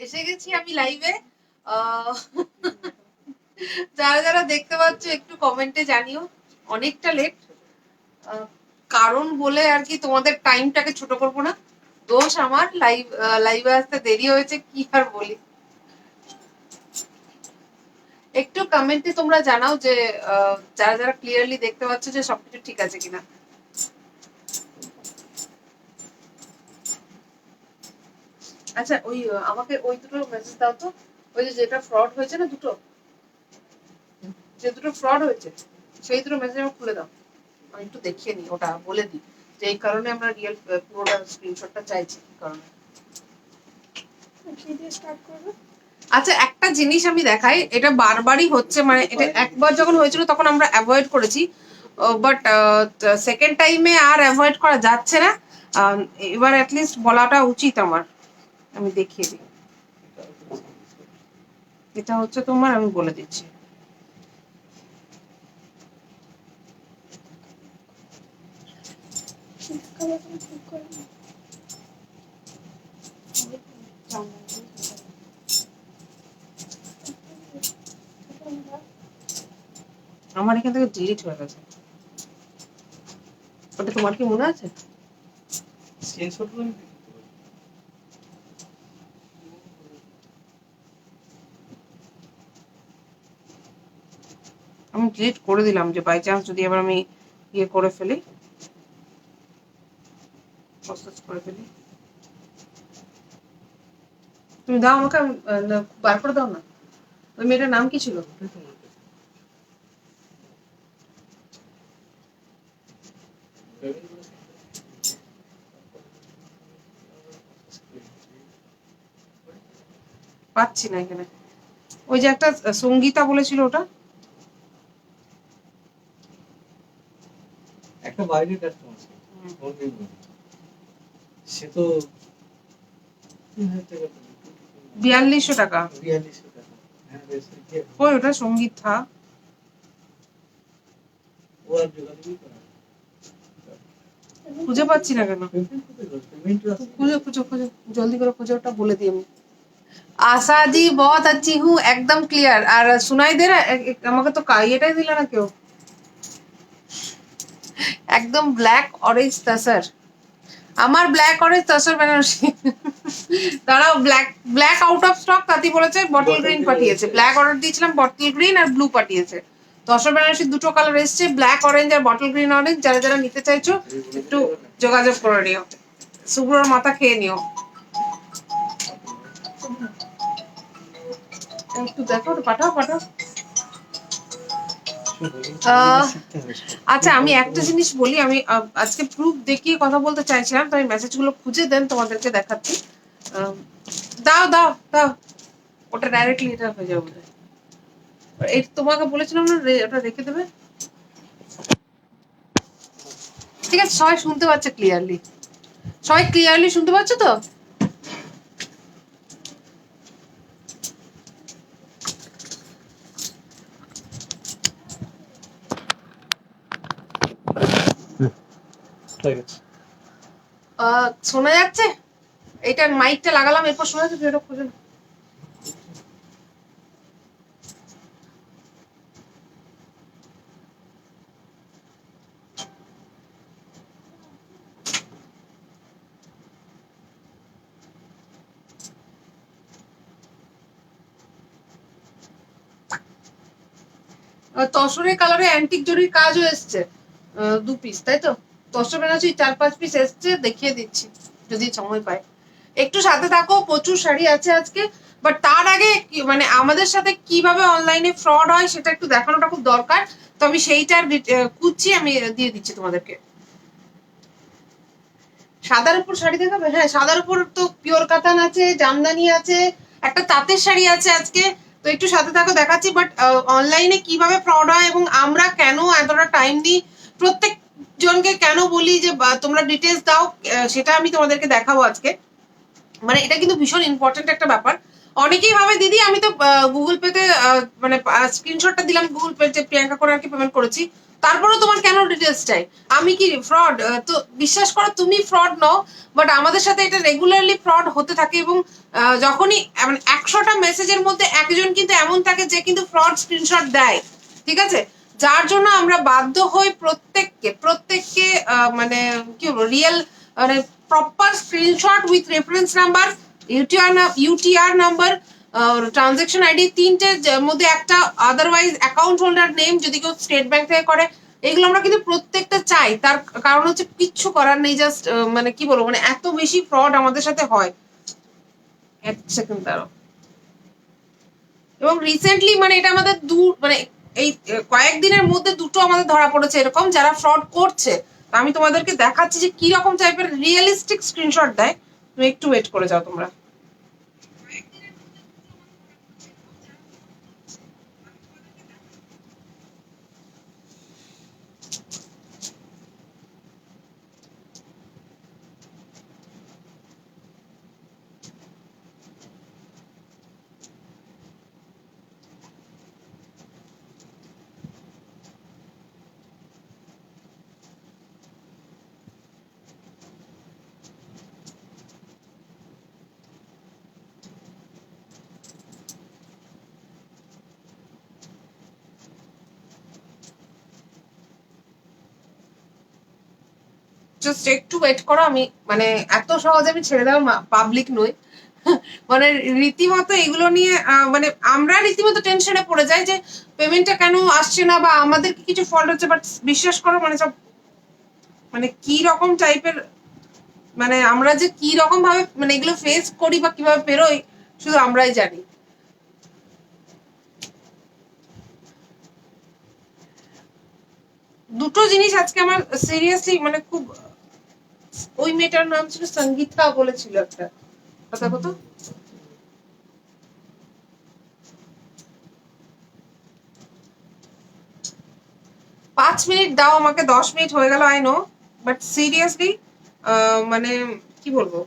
এসে গেছি আমি লাইভে। যারা যারা দেখতে পাচ্ছ একটু কমেন্টে জানিও। অনেকটা লেট, কারণ বলে আর কি তোমাদের টাইমটাকে ছোট করবো না। দোষ আমার, লাইভে আসতে দেরি হয়েছে, কি আর বলি। একটু কমেন্টে তোমরা জানাও যে যারা যারা ক্লিয়ারলি দেখতে পাচ্ছ যে সবকিছু ঠিক আছে কিনা। আচ্ছা, ওই আমাকে ওই দুটো মেসেজ দাও তো, ওই যে যেটা ফ্রড হয়েছে না, যে দুটো ফ্রড হয়েছে সেই দুটো মেসেজ আমাকে খুলে দাও, আমি একটু দেখিয়ে নিই, ওটা বলে দিই যে এই কারণে আমরা রিয়েল পুরোটা স্ক্রিনশটটা চাইছি কি কারণে। আচ্ছা, একটা জিনিস আমি দেখাই, এটা বারবারই হচ্ছে, মানে এটা একবার যখন হয়েছিল তখন আমরা অ্যাভয়েড করেছি, বাট সেকেন্ড টাইমে আর অ্যাভয়েড করা যাচ্ছে না। এবার অ্যাটলিস্ট বলাটা উচিত আমার। আমি দেখিয়ে দিই, এটা হচ্ছে তোমার, আমি বলে দিচ্ছি। আমার এখান থেকে ডিলিট হয়ে গেছে, ওটা তোমার কি মনে আছে? আমি ডিলিট করে দিলাম, যে বাই চান্স যদি আবার আমি ইয়ে করে ফেলি, প্রসেস করে ফেলি। তুমি দাও আমাকে, বার করে দাও না। ওই মেয়েটার নাম কি ছিল? পাচ্ছি না এখানে। ওই যে একটা সঙ্গীতা বলেছিল, ওটা একটা বাইরের কাস্টমার সে তো 4200 টাকা। 4200 টাকা। ওই ওটা সঙ্গীত থা, ও আর যোগাযোগই করে না। খুঁজে পাচ্ছি না কেন। পেমেন্ট খুঁজো খুঁজো খুঁজো, জলদি করে খুঁজো, ওটা বলে দিই আমি। आशा जी बहुत अच्छी हूँ, एकदम क्लियर। और सुनाई दे रहा है? আমাকে তো এটাই দিল না কেউ। একদম ব্ল্যাক অরেঞ্জ তাসার, আমার ব্ল্যাক অরেঞ্জ তাসার বেনারসি। দাঁড়াও, black black out of stock, তাতি বলেছে বটল গ্রিন পাঠিয়েছে। ব্ল্যাক অর্ডার দিয়েছিলাম, বটল গ্রিন আর ব্লু পাঠিয়েছে। তসর বেনারসি দুটো কালার এসছে, ব্ল্যাক অরেঞ্জ আর বটল গ্রিন অরেঞ্জ। যারা যারা নিতে চাইছো একটু যোগাযোগ করে নিও, শুভ্রর মাথা খেয়ে নিও। একটু দেখো, পাঠাও পাঠাও। আচ্ছা, আমি একটা জিনিস বলি, আমি আজকে প্রুফ দেখিয়ে কথা বলতে চাইছিলাম, তো আমি মেসেজগুলো খুঁজে দেন তোমাদেরকে দেখাচ্ছি। দাও দাও দাও, ওটা ডাইরেক্টলি এটা হয়ে যাবে বোধহয়। এই তোমাকে বলেছিলাম না, ওটা রেখে দেবে। ঠিক আছে, সবাই শুনতে পাচ্ছে ক্লিয়ারলি? সবাই ক্লিয়ারলি শুনতে পাচ্ছ তো? শোনা যাচ্ছে? এইটা মাইকটা লাগালাম, এরপর শোনা যাচ্ছে? এটা খুঁজে নাও। তসরের কালারে অ্যান্টিক জরির কাজও এসছে, 2 পিস, তাই তো? তসর বেনারসি 4-5 পিস এসছে, দেখিয়ে দিচ্ছি যদি সময় পাই। একটু সাথে থাকো, প্রচুর শাড়ি আছে আজকে। বাট তার আগে মানে আমাদের সাথে কিভাবে অনলাইনে ফ্রড হয় সেটা একটু দেখানোটা খুব দরকার। তো আমি সেইটার খুঁজছি, আমি দিয়ে দিচ্ছি তোমাদেরকে। সাদার উপর শাড়ি দেখাবে? হ্যাঁ, সাদার উপর তো পিওর কাতান আছে, জামদানি আছে, একটা তাঁতের শাড়ি আছে আজকে। তো একটু সাথে থাকো, দেখাচ্ছি। বাট অনলাইনে কিভাবে ফ্রড হয় এবং আমরা কেন এতটা টাইম দিই, প্রত্যেক জনকে কেন বলি যে তোমরা ডিটেলস দাও, সেটা আমি তোমাদেরকে দেখাবো আজকে। মানে এটা কিন্তু ভীষণ ইম্পর্টেন্ট একটা ব্যাপার। অনেকেই ভাবে দিদি আমি তো গুগল পেতে মানে স্ক্রিনশটটা দিলাম গুগল পে, যে প্রিয়াঙ্কা করে আর কি পেমেন্ট করেছি। তারপরেও তোমার কেন ডিটেলস চাই? আমি কি ফ্রড? তো বিশ্বাস করো তুমি ফ্রড নও, বাট আমাদের সাথে এটা রেগুলারলি ফ্রড হতে থাকে। এবং যখনই মানে 100টা মেসেজের মধ্যে একজন কিন্তু এমন থাকে যে কিন্তু ফ্রড স্ক্রিনশট দেয়, ঠিক আছে? যার জন্য আমরা বাধ্য হই প্রত্যেককে মানে কি বলবো, রিয়েল মানে proper screenshot with reference number, UTR number, transaction ID, তিনটের মধ্যে একটা, আদারওয়াইজ অ্যাকাউন্ট হোল্ডার নেম যদি কেউ স্টেট ব্যাংক থেকে করে, এগুলো আমরা কিন্তু প্রত্যেকটা চাই। তার কারণ হচ্ছে কিচ্ছু করার নেই, জাস্ট মানে কি বলবো, মানে এত বেশি ফ্রড আমাদের সাথে হয়। এক সেকেন্ড দাঁড়াও। এবং রিসেন্টলি মানে এটা আমাদের মানে এই কয়েকদিনের মধ্যে দুটো আমাদের ধরা পড়েছে এরকম যারা ফ্রড করছে। আমি তোমাদেরকে দেখাচ্ছি যে কি রকম টাইপের রিয়েলিস্টিক স্ক্রিনশট দেয়। তুমি একটু ওয়েট করে যাও তোমরা। জাস্ট একটু ওয়েট করো, আমি মানে এত সহজে আমি ছেড়ে দেওয়া পাবলিক নই। মানে রীতিমতো এগুলো নিয়ে মানে আমরা রীতিমতো টেনশনে পড়ে যাই যে পেমেন্টটা কেন আসছে না বা আমাদের কি কিছু ফল্ট হচ্ছে। বাট বিশ্বাস করো মানে সব মানে কি রকম টাইপের, মানে আমরা যে কি রকম ভাবে মানে এগুলো ফেস করি বা কিভাবে পেরোই শুধু আমরাই জানি। দুটো জিনিস আজকে আমার সিরিয়াসলি মানে খুব, ওই মেয়েটার নাম ছিল সঙ্গীতা বলেছিল একটা কথা কত। 5 মিনিট দাও আমাকে, 10 মিনিট হয়ে গেল, আই নো, বাট সিরিয়াসলি মানে কি বলবো,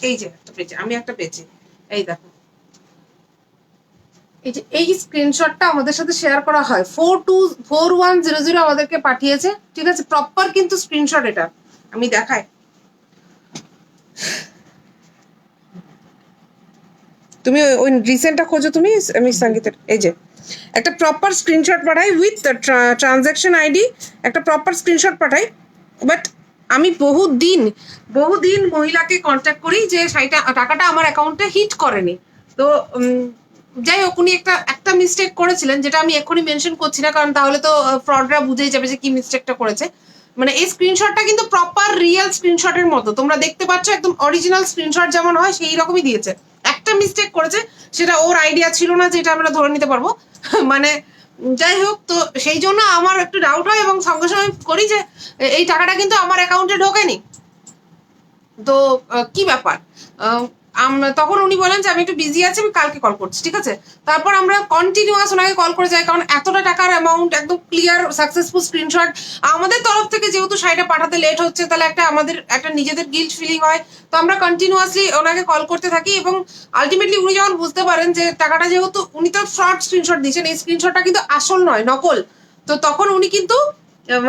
এই যে একটা পেয়েছি, আমি একটা পেয়েছি, এই দেখো, এই যে এই স্ক্রিনশটটা আমাদের সাথে শেয়ার করা হয়, 4100 আমাদেরকে পাঠিয়েছে, ঠিক আছে? প্রপার কিন্তু স্ক্রিনশট এটা, আমি দেখাই, তুমি ওই রিসেন্টটা খোঁজো তুমি, আমি সঙ্গীতের এই যে একটা প্রপার স্ক্রিনশট পাঠাই উইথ ট্রানজাকশন আইডি, একটা প্রপার স্ক্রিনশট পাঠাই। বাট আমি বহুদিন মহিলাকে কন্ট্যাক্ট করি যে টাকাটা আমার অ্যাকাউন্টে হিট করেনি। তো যাই হোক, উনি একটা মিস্টেক করেছিলেন, যেটা আমি এক্ষুনি মেনশন করছি না, কারণ তাহলে তো ফ্রডরা বুঝেই যাবে যে কি মিস্টেকটা করেছে। মানে এই স্ক্রিনশটটা কিন্তু প্রপার রিয়েল স্ক্রিনশটের মতো, তোমরা দেখতে পাচ্ছ একদম অরিজিনাল স্ক্রিনশট যেমন হয় সেই রকমই দিয়েছে। একটা মিস্টেক করেছে, সেটা ওর আইডিয়া ছিল না যে এটা আমরা ধরে নিতে পারবো। মানে যাই হোক, তো সেই জন্য আমার একটু ডাউট হয় এবং সঙ্গে সঙ্গে করি যে এই টাকাটা কিন্তু আমার অ্যাকাউন্টে ঢোকেনি, তো কি ব্যাপার। তখন উনি বলেন যে আমি একটু বিজি আছি, আমি কালকে কল করছি, ঠিক আছে? তারপর আমরা কন্টিনিউয়াস ওনাকে কল করে যাই, কারণ এতটা টাকার অ্যামাউন্ট, একদম ক্লিয়ার সাকসেসফুল স্ক্রিনশট। আমাদের তরফ থেকে যেহেতু শাড়িটা পাঠাতে লেট হচ্ছে, তাহলে আমাদের একটা নিজেদের গিল্ট ফিলিং হয়। তো আমরা কন্টিনিউয়াসলি ওনাকে কল করতে থাকি এবং আলটিমেটলি উনি যখন বুঝতে পারেন যে টাকাটা, যেহেতু উনি তো ফ্রড স্ক্রিনশট দিয়েছেন, এই স্ক্রিনশটটা কিন্তু আসল নয়, নকল, তো তখন উনি কিন্তু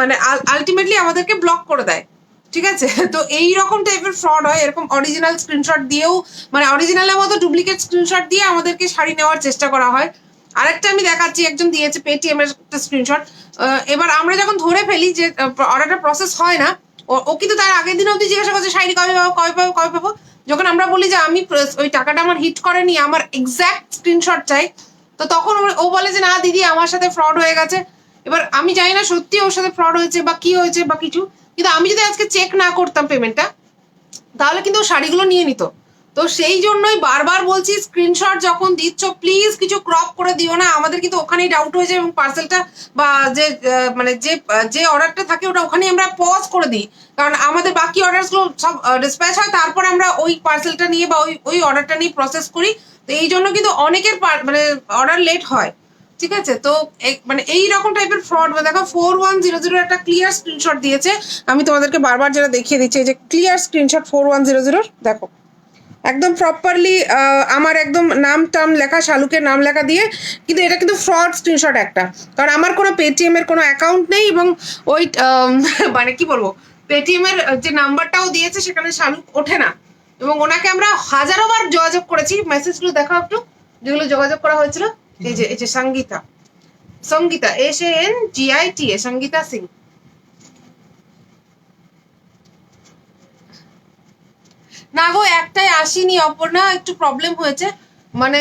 মানে আলটিমেটলি আমাদেরকে ব্লক করে দেয়, ঠিক আছে? তো এই রকম টাইপের ফ্রড হয়, এরকম অরিজিনাল স্ক্রিনশট দিয়েও, মানে অরিজিনালের মতো ডুপ্লিকেট স্ক্রিনশট দিয়ে আমাদেরকে শাড়ি নেওয়ার চেষ্টা করা হয়। আরেকটা আমি দেখাচ্ছি, একজন দিয়েছে পেটিএম এর একটা স্ক্রিনশট। এবার আমরা যখন ধরে ফেলি যে অর্ডারটা প্রসেস হয় না, ও কিন্তু তার আগের দিন অবধি জিজ্ঞাসা করছে শাড়ি কবে পাবো, কবে পাবো। যখন আমরা বলি যে আমি ওই টাকাটা আমার হিট করেনি, আমার এক্স্যাক্ট স্ক্রিনশট চাই, তো তখন ও বলে যে না দিদি, আমার সাথে ফ্রড হয়ে গেছে। এবার আমি জানি না সত্যি ওর সাথে ফ্রড হয়েছে বা কি হয়েছে বা কিছু, কিন্তু আমি যদি আজকে চেক না করতাম পেমেন্টটা, তাহলে কিন্তু ও শাড়িগুলো নিয়ে নিত। তো সেই জন্যই বারবার বলছি স্ক্রিনশট যখন দিচ্ছ প্লিজ কিছু ক্রপ করে দিও না, আমাদের কিন্তু ওখানেই ডাউট হয়ে যায় এবং পার্সেলটা বা যে মানে যে অর্ডারটা থাকে ওটা ওখানেই আমরা পজ করে দিই, কারণ আমাদের বাকি অর্ডারগুলো সব ডিসপ্যাচ হয়, তারপর আমরা ওই পার্সেলটা নিয়ে বা ওই অর্ডারটা নিয়ে প্রসেস করি। তো এই জন্য কিন্তু অনেকের মানে অর্ডার লেট হয়। ঠিক আছে, তো মানে এই রকম টাইপের ফ্রড, দেখো 4100 একটা ক্লিয়ার স্ক্রিনশট দিয়েছে, আমি তোমাদেরকে বারবার যেটা দেখিয়ে দিচ্ছি, এই যে ক্লিয়ার স্ক্রিনশট 4100, দেখো একদম প্রপারলি আমার একদম নাম টাম লেখা, শালুকের নাম লেখা দিয়ে, কিন্তু এটা কিন্তু ফ্রড স্ক্রিনশট একটা, কারণ আমার কোনো পেটিএম এর কোনো অ্যাকাউন্ট নেই এবং ওই মানে কি বলবো, পেটিএম এর যে নাম্বারটাও দিয়েছে সেখানে শালুক ওঠে না, এবং ওনাকে আমরা হাজারো বার যোগাযোগ করেছি, মেসেজগুলো দেখাও একটু যেগুলো যোগাযোগ করা হয়েছিল, এই যে সঙ্গীতা, সঙ্গীতা SANGITA, সঙ্গীতা সিং। না গো, একটাই আসেনি অপর্ণা, একটু প্রবলেম হয়েছে, মানে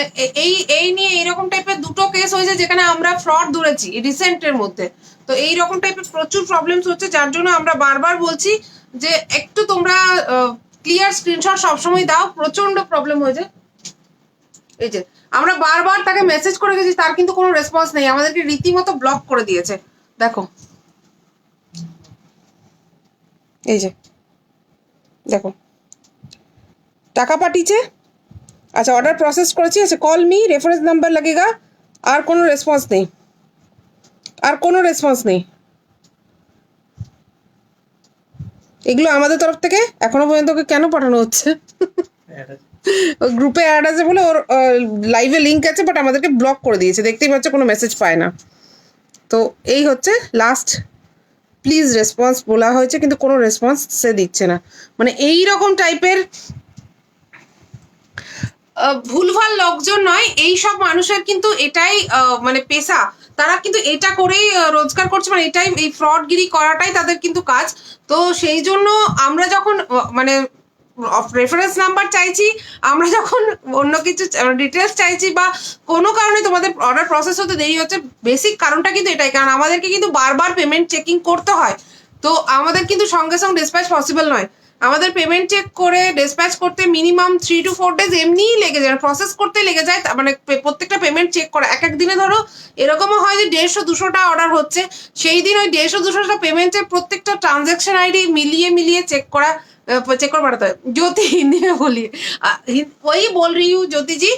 এই নিয়ে এইরকম টাইপের দুটো কেস হয়েছে যেখানে আমরা ফ্রড ধরেছি রিসেন্টের মধ্যে। তো এইরকম টাইপের প্রচুর প্রবলেমস হচ্ছে, যার জন্য আমরা বারবার বলছি যে একটু তোমরা ক্লিয়ার স্ক্রিনশট সবসময় দাও, প্রচন্ড প্রবলেম হয়েছে। এই যে আমরা বারবার তাকে মেসেজ করে গেছি, তার কিন্তু কোনো রেসপন্স নেই, আমাদেরকে রীতিমতো ব্লক করে দিয়েছে। দেখো এই যে দেখো টাকা পাঠিয়েছে, আচ্ছা অর্ডার প্রসেস করেছি, আচ্ছা কল মি, রেফারেন্স নাম্বার লাগেগা, আর কোনো রেসপন্স নেই, আর কোনো রেসপন্স নেই। এগুলো আমাদের তরফ থেকে এখনো পর্যন্ত ওকে কেন পাঠানো হচ্ছে? ওই গ্রুপে অ্যাড আছে বলে, ওর লাইভে লিঙ্ক আছে, বাট আমাদেরকে ব্লক করে দিয়েছে, দেখতেই পাচ্ছ কোনো মেসেজ পায় না। তো এই হচ্ছে লাস্ট প্লিজ রেসপন্স বলা হয়েছে, কিন্তু কোনো রেসপন্স সে দিচ্ছে না, মানে এই রকম টাইপের ভুলভাল লোকজন নয়, এই সব মানুষের কিন্তু এটাই মানে পেশা, তারা কিন্তু এটা করেই রোজগার করছে, মানে এটাই, এই ফ্রডগিরি করাটাই তাদের কিন্তু কাজ। তো সেই জন্য আমরা যখন মানে রেফারেন্স নাম্বার চাইছি, আমরা যখন অন্য কিছু ডিটেলস চাইছি, বা কোনো কারণে তোমাদের অর্ডার প্রসেস হতে দেরি হচ্ছে, বেসিক কারণটা কিন্তু এটাই, কারণ আমাদেরকে কিন্তু বারবার পেমেন্ট চেকিং করতে হয়, তো আমাদের কিন্তু সঙ্গে সঙ্গে ডিসপ্যাচ পসিবল নয়, আমাদের পেমেন্ট চেক করে ডিসপ্যাচ করতে মিনিমাম 3 to 4 days এমনিই লেগে যায়, প্রসেস করতে লেগে যায়, মানে প্রত্যেকটা পেমেন্ট চেক করা, এক এক দিনে ধরো এরকমও হয় যে 150-200টা অর্ডার হচ্ছে, সেই দিন ওই 150-200টা পেমেন্টের প্রত্যেকটা ট্রানজ্যাকশন আইডি মিলিয়ে চেক করা, चेक कर पड़ता है। ज्योति हिंदी में बोलिए, वही बोल रही हूँ ज्योति जी।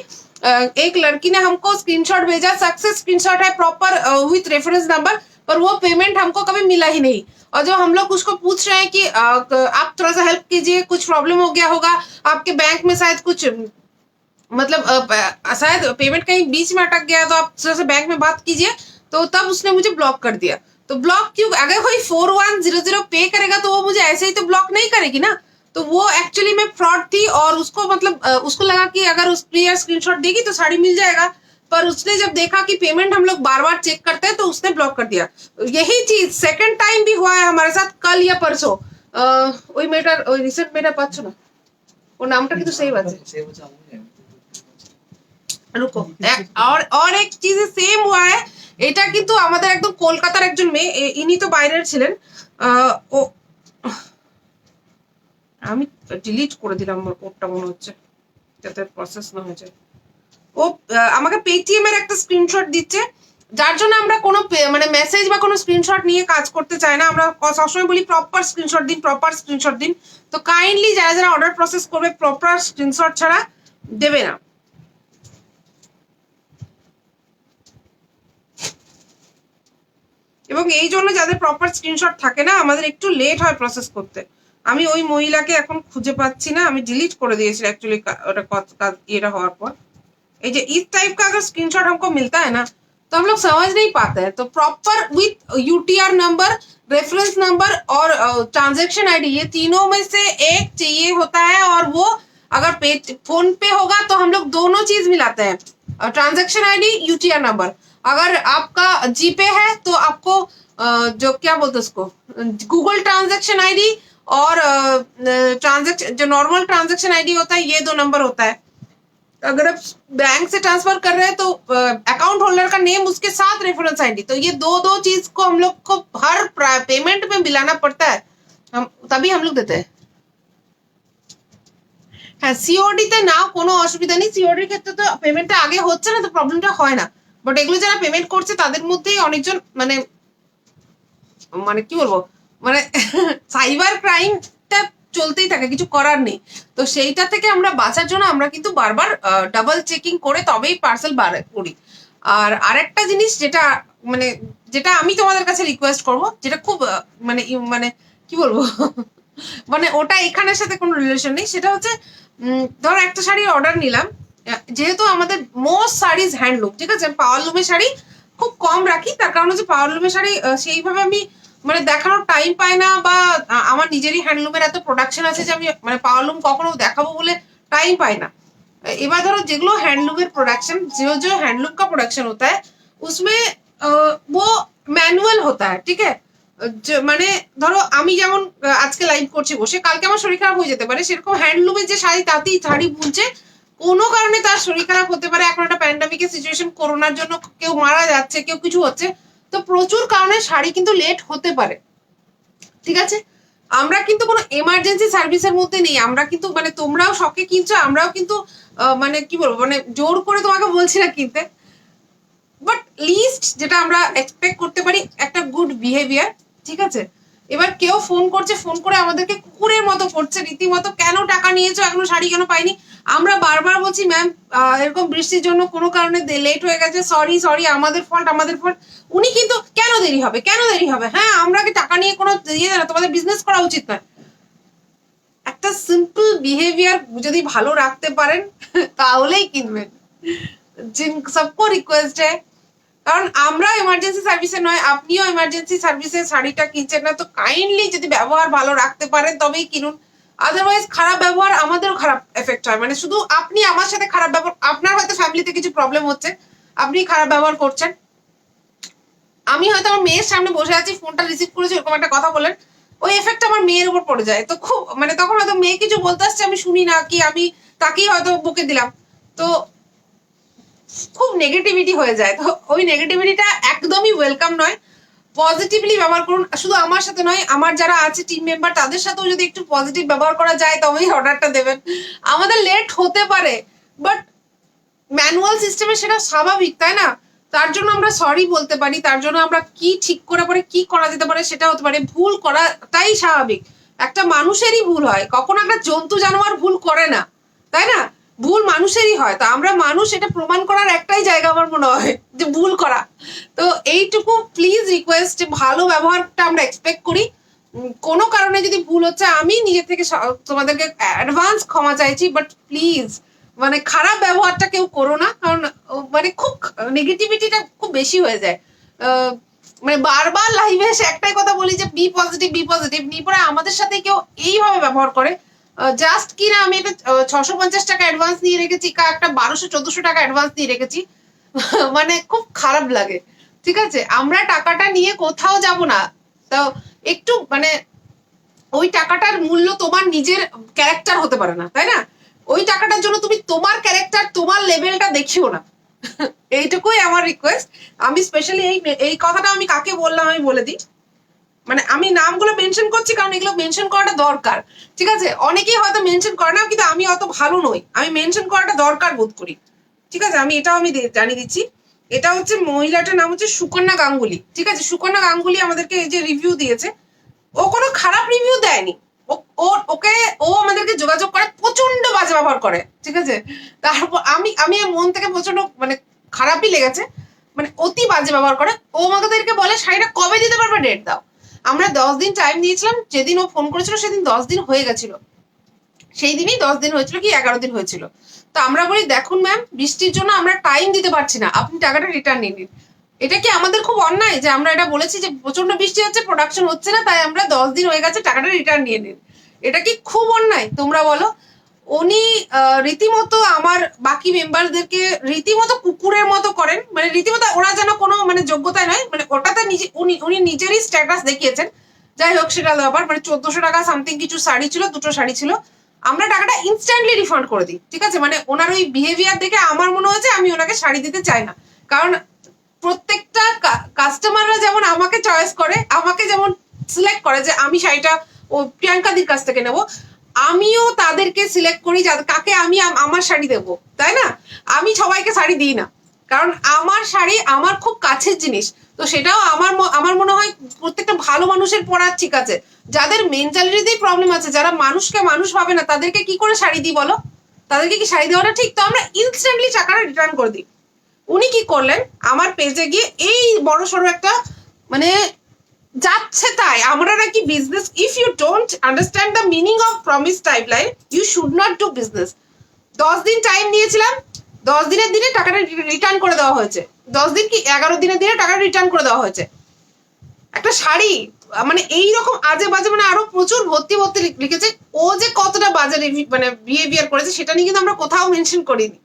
एक लड़की ने हमको स्क्रीनशॉट भेजा, सक्सेस स्क्रीनशॉट है प्रॉपर विथ रेफरेंस नंबर, पर वो पेमेंट हमको कभी मिला ही नहीं, और जब हम लोग उसको पूछ रहे हैं कि आप थोड़ा सा हेल्प कीजिए, कुछ प्रॉब्लम हो गया होगा आपके बैंक में, शायद कुछ मतलब शायद पेमेंट कहीं बीच में अटक गया, तो आप थोड़ा सा बैंक में बात कीजिए, तो तब उसने मुझे ब्लॉक कर दिया। तो ब्लॉक क्यों, अगर कोई 4100 पे करेगा तो वो मुझे ऐसे ही तो ब्लॉक नहीं करेगी ना, तो वो एक्चुअली में फ्रॉड थी, और उसको मतलब उसको लगा कि अगर उस क्लियर स्क्रीनशॉट देगी तो साड़ी मिल जाएगा, पर उसने जब देखा कि पेमेंट हम लोग बार बार चेक करते हैं तो उसने ब्लॉक कर दिया। यही चीज सेकंड टाइम भी हुआ है हमारे साथ, कल या परसों। ওই মেয়েটার, ওই রিসেন্ট মেয়েটা পাচ্ছ না, ওর নামটা কিন্তু সেভ আছে, রুকো, और एक चीज सेम हुआ है, এটা কিন্তু আমাদের একদম কলকাতার একজন মেয়ে, ইনি তো বাইরের ছিলেন, ও আমি ডিলিট করে দিলাম ওরটা মনে হচ্ছে, যাতে প্রসেস না হয়ে যায়। ও আমাকে পেটিএম এর একটা স্ক্রিনশট দিচ্ছে, যার জন্য আমরা কোনো মানে মেসেজ বা কোনো স্ক্রিনশট নিয়ে কাজ করতে চাই না, আমরা সবসময় বলি প্রপার স্ক্রিনশট দিন, প্রপার স্ক্রিনশট দিন। তো কাইন্ডলি যারা যারা অর্ডার প্রসেস করবে প্রপার স্ক্রিনশট ছাড়া দেবে না। এবং এই জন্য যাদের প্রপার স্ক্রিনশট থাকে না, আমাদের একটু লেট হয় প্রসেস করতে। আমি ওই মহিলাকে এখন খুঁজে পাচ্ছি না, আমি ডিলিট করে দিয়েছি एक्चुअली ওটা এটা হওয়ার পর। এই যে इस टाइप का अगर स्क्रीनशॉट हमको मिलता है ना, तो हम लोग समझ नहीं पाते हैं, तो proper with UTR number, reference number और ट्रांजैक्शन आईडी, ये तीनों में से एक चाहिए होता है, और वो अगर फोन पे होगा तो हम लोग दोनों चीज मिलाते हैं, ट्रांजैक्शन आईडी, UTR नंबर। अगर आपका जीपे है तो आपको जो क्या बोलते हैं उसको, गूगल ट्रांजैक्शन आईडी और ट्रांजैक्शन जो नॉर्मल ट्रांजैक्शन आईडी होता है, ये 2 नंबर होता है। अगर आप बैंक से ट्रांसफर कर रहे हैं तो अकाउंट होल्डर का नेम उसके साथ रेफरेंस आईडी, तो ये दो चीज को हम लोग को हर पेमेंट में मिलाना पड़ता है, हम तभी हम लोग देते हैं। হ্যাঁ, সিওডি তে নাও কোনো অসুবিধা নেই, সিওডির ক্ষেত্রে তো পেমেন্টটা আগে হচ্ছে না, তো প্রবলেমটা হয় না। বাট এগুলো যারা পেমেন্ট করছে তাদের মধ্যেই অনেকজন মানে মানে কি বলবো মানে সাইবার ক্রাইমটা চলতেই থাকে, কিছু করার নেই। তো সেইটা থেকে আমরা বাঁচার জন্য আমরা কিন্তু বারবার ডাবল চেকিং করে তবেই পার্সেল বার করি। আর আরেকটা জিনিস যেটা মানে যেটা আমি তোমাদের কাছে রিকোয়েস্ট করব, যেটা খুব মানে কি বলবো মানে ওটা এখানের সাথে কোনো রিলেশন নেই, সেটা হচ্ছে ধরো একটা শাড়ির অর্ডার নিলাম, যেহেতু আমাদের মোস্ট শাড়িজ হ্যান্ডলুম, ঠিক আছে, পাওয়ারলুমের শাড়ি খুব কম রাখি, তার কারণ হচ্ছে পাওয়ারলুমের শাড়ি সেইভাবে আমি মানে দেখানোর টাইম পাই না, বা আমার নিজেরই হ্যান্ডলুমের এত প্রোডাকশন আছে যে আমি মানে পাওয়ারলুম কখনো দেখাবো বলে टाइम पाए ना। এবার ধরো যেগুলো হ্যান্ডলুমের প্রোডাকশন, जो जो हैंडलूम का प्रोडक्शन होता है उसमें वो मैनुअल होता है, ठीक है। মানে ধরো আমি যেমন আজকে লাইভ করছি বসে, কালকে আমার শরীর খারাপ হয়ে যেতে পারে, সেরকম হ্যান্ডলুমের যে শাড়ি তাঁতি শাড়ি বুনছে, কোনো কারণে তার শরীর খারাপ হতে পারে, এখন একটা প্যান্ডামিকের সিচুয়েশন, করোনার জন্য কেউ মারা যাচ্ছে, কেউ কিছু হচ্ছে, তো প্রচুর কারণে শাড়ি কিন্তু লেট হতে পারে, ঠিক আছে। আমরা কিন্তু কোনো এমার্জেন্সি সার্ভিসের মধ্যে নেই, আমরা কিন্তু মানে তোমরাও শখে কিনছো, আমরাও কিন্তু মানে কি বলবো মানে জোর করে তোমাকে বলছি না কিনতে, বাট লিস্ট যেটা আমরা এক্সপেক্ট করতে পারি একটা গুড বিহেভিয়ার, ঠিক আছে। এবার কেউ ফোন করছে, ফোন করে আমাদেরকে কুকুরের মতো করছে রীতিমতো, কেন টাকা নিয়েছো, এখনো শাড়ি কেন পাইনি। আমরা বারবার বলছি ম্যাম এরকম বৃষ্টির জন্য কোনো কারণে লেট হয়ে গেছে, সরি সরি, আমাদের ফল্ট আমাদের ফল্ট। উনি কিন্তু কেন দেরি হবে, কেন দেরি হবে, হ্যাঁ আমরা কি টাকা নিয়ে কোনো ইয়ে না, তোমাদের বিজনেস করা উচিত নয়। একটা সিম্পল বিহেভিয়ার যদি ভালো রাখতে পারেন তাহলেই কিনবেন। जिन सबको रिक्वेस्ट है, কারণ আমরা এমার্জেন্সি সার্ভিসে নয়, আপনিও এমার্জেন্সি সার্ভিসে শাড়িটা কিনছেন না, তো কাইন্ডলি যদি ব্যবহার ভালো রাখতে পারেন তবেই কিনুন। আদারওয়াইজ খারাপ ব্যবহার আমাদেরও খারাপ এফেক্ট হয়, মানে শুধু আপনি আমার সাথে খারাপ ব্যবহার, আপনার হয়তো ফ্যামিলিতে কিছু প্রবলেম হচ্ছে, আপনি খারাপ ব্যবহার করছেন, আমি হয়তো আমার মেয়ের সামনে বসে আছি, ফোনটা রিসিভ করেছি, এরকম একটা কথা বলেন, ওই এফেক্ট আমার মেয়ের উপর পড়ে যায়, তো খুব মানে তখন হয়তো মেয়ে কিছু বলতে আসছে, আমি শুনি না, কি আমি তাকেই হয়তো বকে দিলাম, তো খুব নেগেটিভিটি হয়ে যায়, তো ওই নেগেটিভিটিটা একদমই ওয়েলকাম নয়। পজিটিভলি ব্যবহার করুন, শুধু আমার সাথে নয়, আমার যারা আছে টিম মেম্বার তাদের সাথেও যদি একটু পজিটিভ ব্যবহার করা যায় তবেই অর্ডারটা দেবেন। আমাদের লেট হতে পারে, বাট ম্যানুয়াল সিস্টেমে সেটা স্বাভাবিক, তাই না। তার জন্য আমরা সরি বলতে পারি, তার জন্য আমরা কি ঠিক করে পরে কি করা যেতে পারে সেটা হতে পারে, ভুল করাটাই স্বাভাবিক, একটা মানুষেরই ভুল হয়, কখনো একটা জন্তু জানোয়ার ভুল করে না, তাই না। ভুল মানুষেরই হয়, তো আমরা মানুষ, এটা প্রমাণ করার একটাই জায়গা আমার মনে হয় যে ভুল করা। তো এইটুকু প্লিজ রিকোয়েস্ট, ভালো ব্যবহারটা আমরা এক্সপেক্ট করি। কোনো কারণে যদি ভুল হচ্ছে, আমি নিজে থেকে তোমাদেরকে অ্যাডভান্স ক্ষমা চাইছি, বাট প্লিজ মানে খারাপ ব্যবহারটা কেউ করো না, কারণ মানে খুব নেগেটিভিটিটা খুব বেশি হয়ে যায়। মানে বারবার লাইভে এসে একটাই কথা বলি যে বি পজিটিভ বি পজিটিভ, নিয়ে পরে আমাদের সাথে কেউ এইভাবে ব্যবহার করে, জাস্ট কি না আমি এটা 650 টাকা অ্যাডভান্স নিয়ে রেখেছি, একটা 1200-1400 টাকা অ্যাডভান্স নিয়ে রেখেছি, মানে খুব খারাপ লাগে, ঠিক আছে। আমরা টাকাটা নিয়ে কোথাও যাব না, তো একটু মানে ওই টাকাটার মূল্য তোমার নিজের ক্যারেক্টার হতে পারে না, তাই না। ওই টাকাটার জন্য তুমি তোমার ক্যারেক্টার তোমার লেভেলটা দেখিও না, এইটুকুই আমার রিকোয়েস্ট। আমি স্পেশালি এই কথাটা আমি কাকে বললাম আমি বলে দিই, মানে আমি নামগুলো মেনশন করছি কারণ এগুলো মেনশন করাটা দরকার, ঠিক আছে। অনেকেই হয়তো মেনশন করে না, কিন্তু আমি অত ভালো নই, আমি মেনশন করাটা দরকার বোধ করি, ঠিক আছে। আমি এটাও আমি জানিয়ে দিচ্ছি, এটা হচ্ছে মহিলাটার নাম হচ্ছে সুকন্যা গাঙ্গুলি, ঠিক আছে। সুকন্যা গাঙ্গুলি আমাদেরকে এই যে রিভিউ দিয়েছে, ও কোনো খারাপ রিভিউ দেয়নি, ওকে ও আমাদেরকে যোগাযোগ করে প্রচন্ড বাজে ব্যবহার করে, ঠিক আছে। তারপর আমি মন থেকে প্রচন্ড মানে খারাপই লেগেছে, মানে অতি বাজে ব্যবহার করে। ও আমাদেরকে বলে শাড়িটা কবে দিতে পারবে, ডেট দাও। আমরা 10 দিন টাইম দিয়েছিলাম, যেদিন ও ফোন করেছিল সেদিন 10 দিন হয়ে গেছিল, সেই দিনই 10 দিন হয়েছিল কি 11 দিন হয়েছিল। তো আমরা বলি দেখুন ম্যাম, বৃষ্টির জন্য আমরা টাইম দিতে পারছি না, আপনি টাকাটা রিটার্ন নিয়ে নিন। এটা কি আমাদের খুব অন্যায় যে আমরা এটা বলেছি যে প্রচন্ড বৃষ্টি হচ্ছে, প্রোডাকশন হচ্ছে না, তাই আমরা 10 দিন হয়ে গেছে, টাকাটা রিটার্ন নিয়ে নিন। এটা কি খুব অন্যায়, তোমরা বলো। উনি রীতিমতো আমার বাকি মেম্বারদেরকে রীতিমতো কুকুরের মতো করেন, মানে রীতিমতো ওরা যেন কোনো মানে যোগ্যতায় নয়, মানে ওটাতে নিজে উনি নিজেরই স্ট্যাটাস দেখিয়েছেন। যাই হোক সেটা ব্যাপার, মানে 1400 টাকা সামথিং কিছু শাড়ি ছিল, 2টো শাড়ি ছিল, আমরা টাকাটা ইনস্ট্যান্টলি রিফান্ড করে দিই, ঠিক আছে। মানে ওনার ওই বিহেভিয়ার দেখে আমার মনে হয়েছে আমি ওনাকে শাড়ি দিতে চাই না, কারণ প্রত্যেকটা কাস্টমাররা যেমন আমাকে চয়েস করে, আমাকে যেমন সিলেক্ট করে যে আমি শাড়িটা ও প্রিয়াঙ্কাদির কাছ থেকে নেবো, আমিও তাদেরকে সিলেক্ট করি কাকে আমি আমার শাড়ি দেবো, তাই না? আমি সবাইকে শাড়ি দিই না, কারণ আমার শাড়ি আমার খুব কাছের জিনিস। তো সেটাও আমার মনে হয় প্রত্যেকটা ভালো মানুষের পরার ঠিক আছে। যাদের মেন্টালিটিতেই প্রবলেম আছে, যারা মানুষকে মানুষ ভাবে না, তাদেরকে কি করে শাড়ি দিই বলো? তাদেরকে কি শাড়ি দেওয়াটা ঠিক? তো আমরা ইনস্ট্যান্টলি টাকাটা রিটার্ন করে দিই। উনি কি করলেন, আমার পেজে গিয়ে এই বড় সড়ো একটা মানে যাচ্ছে তাই আমরা নাকি business, if you don't understand the meaning of promise timeline you should not do business. 10 দিন টাইম দিয়েছিলাম, 10 দিনের দিনে টাকাটা রিটার্ন করে দেওয়া হয়েছে। 10 দিন কি 11 দিনের দিনে টাকাটা রিটার্ন করে দেওয়া হয়েছে। একটা শাড়ি মানে এইরকম আজে বাজে মানে আরো প্রচুর ভর্তি ভর্তি লিখেছে। ও যে কতটা বাজে মানে বিহেভিয়ার করেছে সেটা নিয়ে কিন্তু আমরা কোথাও মেনশন করিনি,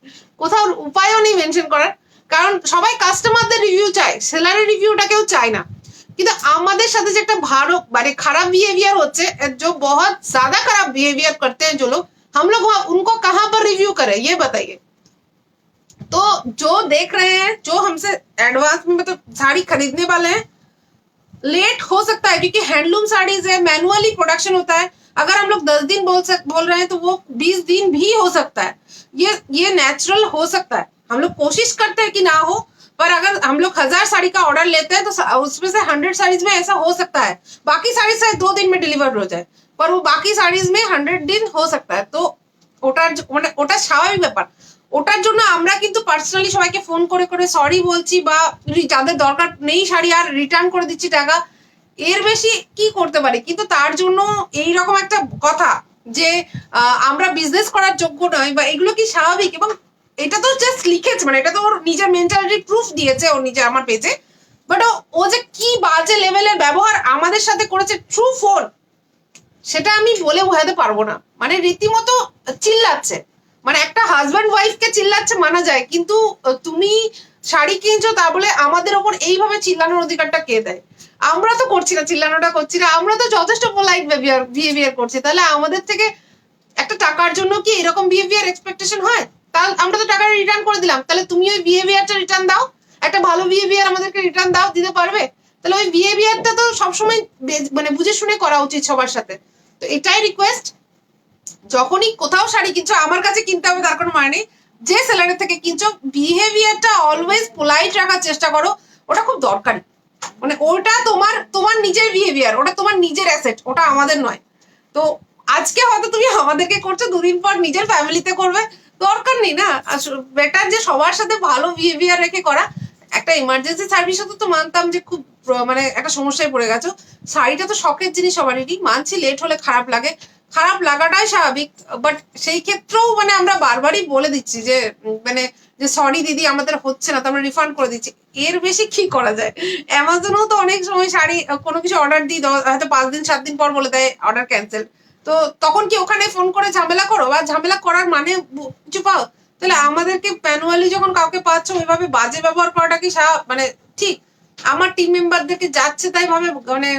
কোথাও উপায়ও নেই মেনশন করার, কারণ সবাই কাস্টমারদের রিভিউ চায়, সেলারের রিভিউটা কেউ চায় না। কিন্তু আমাদের সাথে যে একটা ভালো মানে খারাপ बिहेवियर হচ্ছে, जो बहुत ज्यादा खराब बिहेवियर करते हैं जो लोग, हम लोग उनको कहाँ पर रिव्यू करें ये बताइए। तो जो देख रहे हैं, जो हमसे एडवांस में मतलब साड़ी खरीदने वाले हैं, लेट हो सकता है क्योंकि हैंडलूम साड़ीज है, मैनुअली प्रोडक्शन होता है। अगर हम लोग 10 दिन बोल रहे हैं तो वो 20 दिन भी हो सकता है। ये नेचुरल हो सकता है। हम लोग कोशिश करते हैं कि ना हो, पर अगर हम लोग 1000 साड़ी का ऑर्डर लेते हैं तो उसमें से 100 साड़ीज में ऐसा हो सकता है। बाकी साड़ी शायद 2 दिन में डिलीवर हो जाए, पर वो बाकी साड़ीज में 100 दिन हो सकता है। तो ওটা স্বাভাবিক ব্যাপার। ওটার জন্য আমরা কিন্তু পার্সোনালি সবাইকে ফোন করে করে সরি বলছি, বা যাদের দরকার নেই শাড়ি আর রিটার্ন করে দিচ্ছি টাকা। এর বেশি কি করতে পারি? কিন্তু তার জন্য এইরকম একটা কথা যে আমরা বিজনেস করার যোগ্য নয় বা এগুলো কি স্বাভাবিক? এবং এটা তো জাস্ট লিখেছে, মানে এটা তো ওর নিজের মেন্টালিটি প্রুফ দিয়েছে ওর নিজে আমার পেজে। বাট ও যে কি বাজে লেভেলের ব্যবহার আমাদের সাথে করেছে ট্রু ফোন, সেটা আমি বলে বোঝাতে পারবো না। মানে রীতিমতো চিল্লাচ্ছে, মানে একটা হাজব্যান্ড ওয়াইফকে চিল্লাচ্ছে মানা যায়, কিন্তু তুমি শাড়ি কিনছো তা বলে আমাদের ওপর এইভাবে চিল্লানোর অধিকারটা কে দেয়? আমরা তো করছি না, চিল্লানোটা করছি না, আমরা তো যথেষ্ট পোলাইট বিহেভিয়ার করছি। তাহলে আমাদের থেকে একটা টাকার জন্য কি এরকম বিহেভিয়ার এক্সপেকটেশন হয়? তাহলে আমরা তো টাকা রিটার্ন করে দিলাম, তাহলে তুমি ওই বিহেভিয়ারটা রিটার্ন দাও, একটা ভালো বিহেভিয়ার আমাদেরকে রিটার্ন দাও, দিতে পারবে? তাহলে ওই বিহেভিয়ারটা তো সবসময় মানে বুঝে শুনে করা উচিত সবার সাথে। তো এটাই রিকোয়েস্ট, যখনই কোথাও শাড়ি কিনছো আমার কাছে কিনতে হবে তার কোনো মানে নেই। যে সেলারের থেকে কিনছো বিহেভিয়ারটা অলওয়েজ পোলাইট রাখার চেষ্টা করো, ওটা খুব দরকারি। মানে ওটা তোমার নিজের বিহেভিয়ার, ওটা তোমার নিজের অ্যাসেট, ওটা আমাদের নয়। তো আজকে হয়তো তুমি আমাদেরকে করছো, 2 দিন পর নিজের ফ্যামিলিতে করবে, দরকার নেই না। বেটার যে সবার সাথে ভালো বিহেভিয়ার রেখে করা। একটা ইমার্জেন্সি সার্ভিসও তো মানতাম যে খুব মানে একটা সমস্যায় পড়ে গেছো। শাড়িটা তো শখের জিনিস সবারই, মানছি লেট হলে খারাপ লাগে, খারাপ লাগাটাই স্বাভাবিক। বাট সেই ক্ষেত্রেও মানে আমরা বারবারই বলে দিচ্ছি যে মানে যে সরি দিদি আমাদের হচ্ছে না, তো আমরা রিফান্ড করে দিচ্ছি। এর বেশি কি করা যায়? অ্যামাজনেও তো অনেক সময় শাড়ি কোনো কিছু অর্ডার দিই, হয়তো 5 দিন 7 দিন পর বলে দেয় অর্ডার ক্যান্সেল। তো তখন কি ওখানে ফোন করে ঝামেলা করো, বা ঝামেলা করার মানে কিছু পাও? তাহলে আমাদেরকে ম্যানুয়ালি যখন কাউকে পাচ্ছ ওইভাবে বাজে ব্যবহার করাটা কি মানে ঠিক? আমার টিম মেম্বারদেরকে যাচ্ছে তাই ভাবে মানে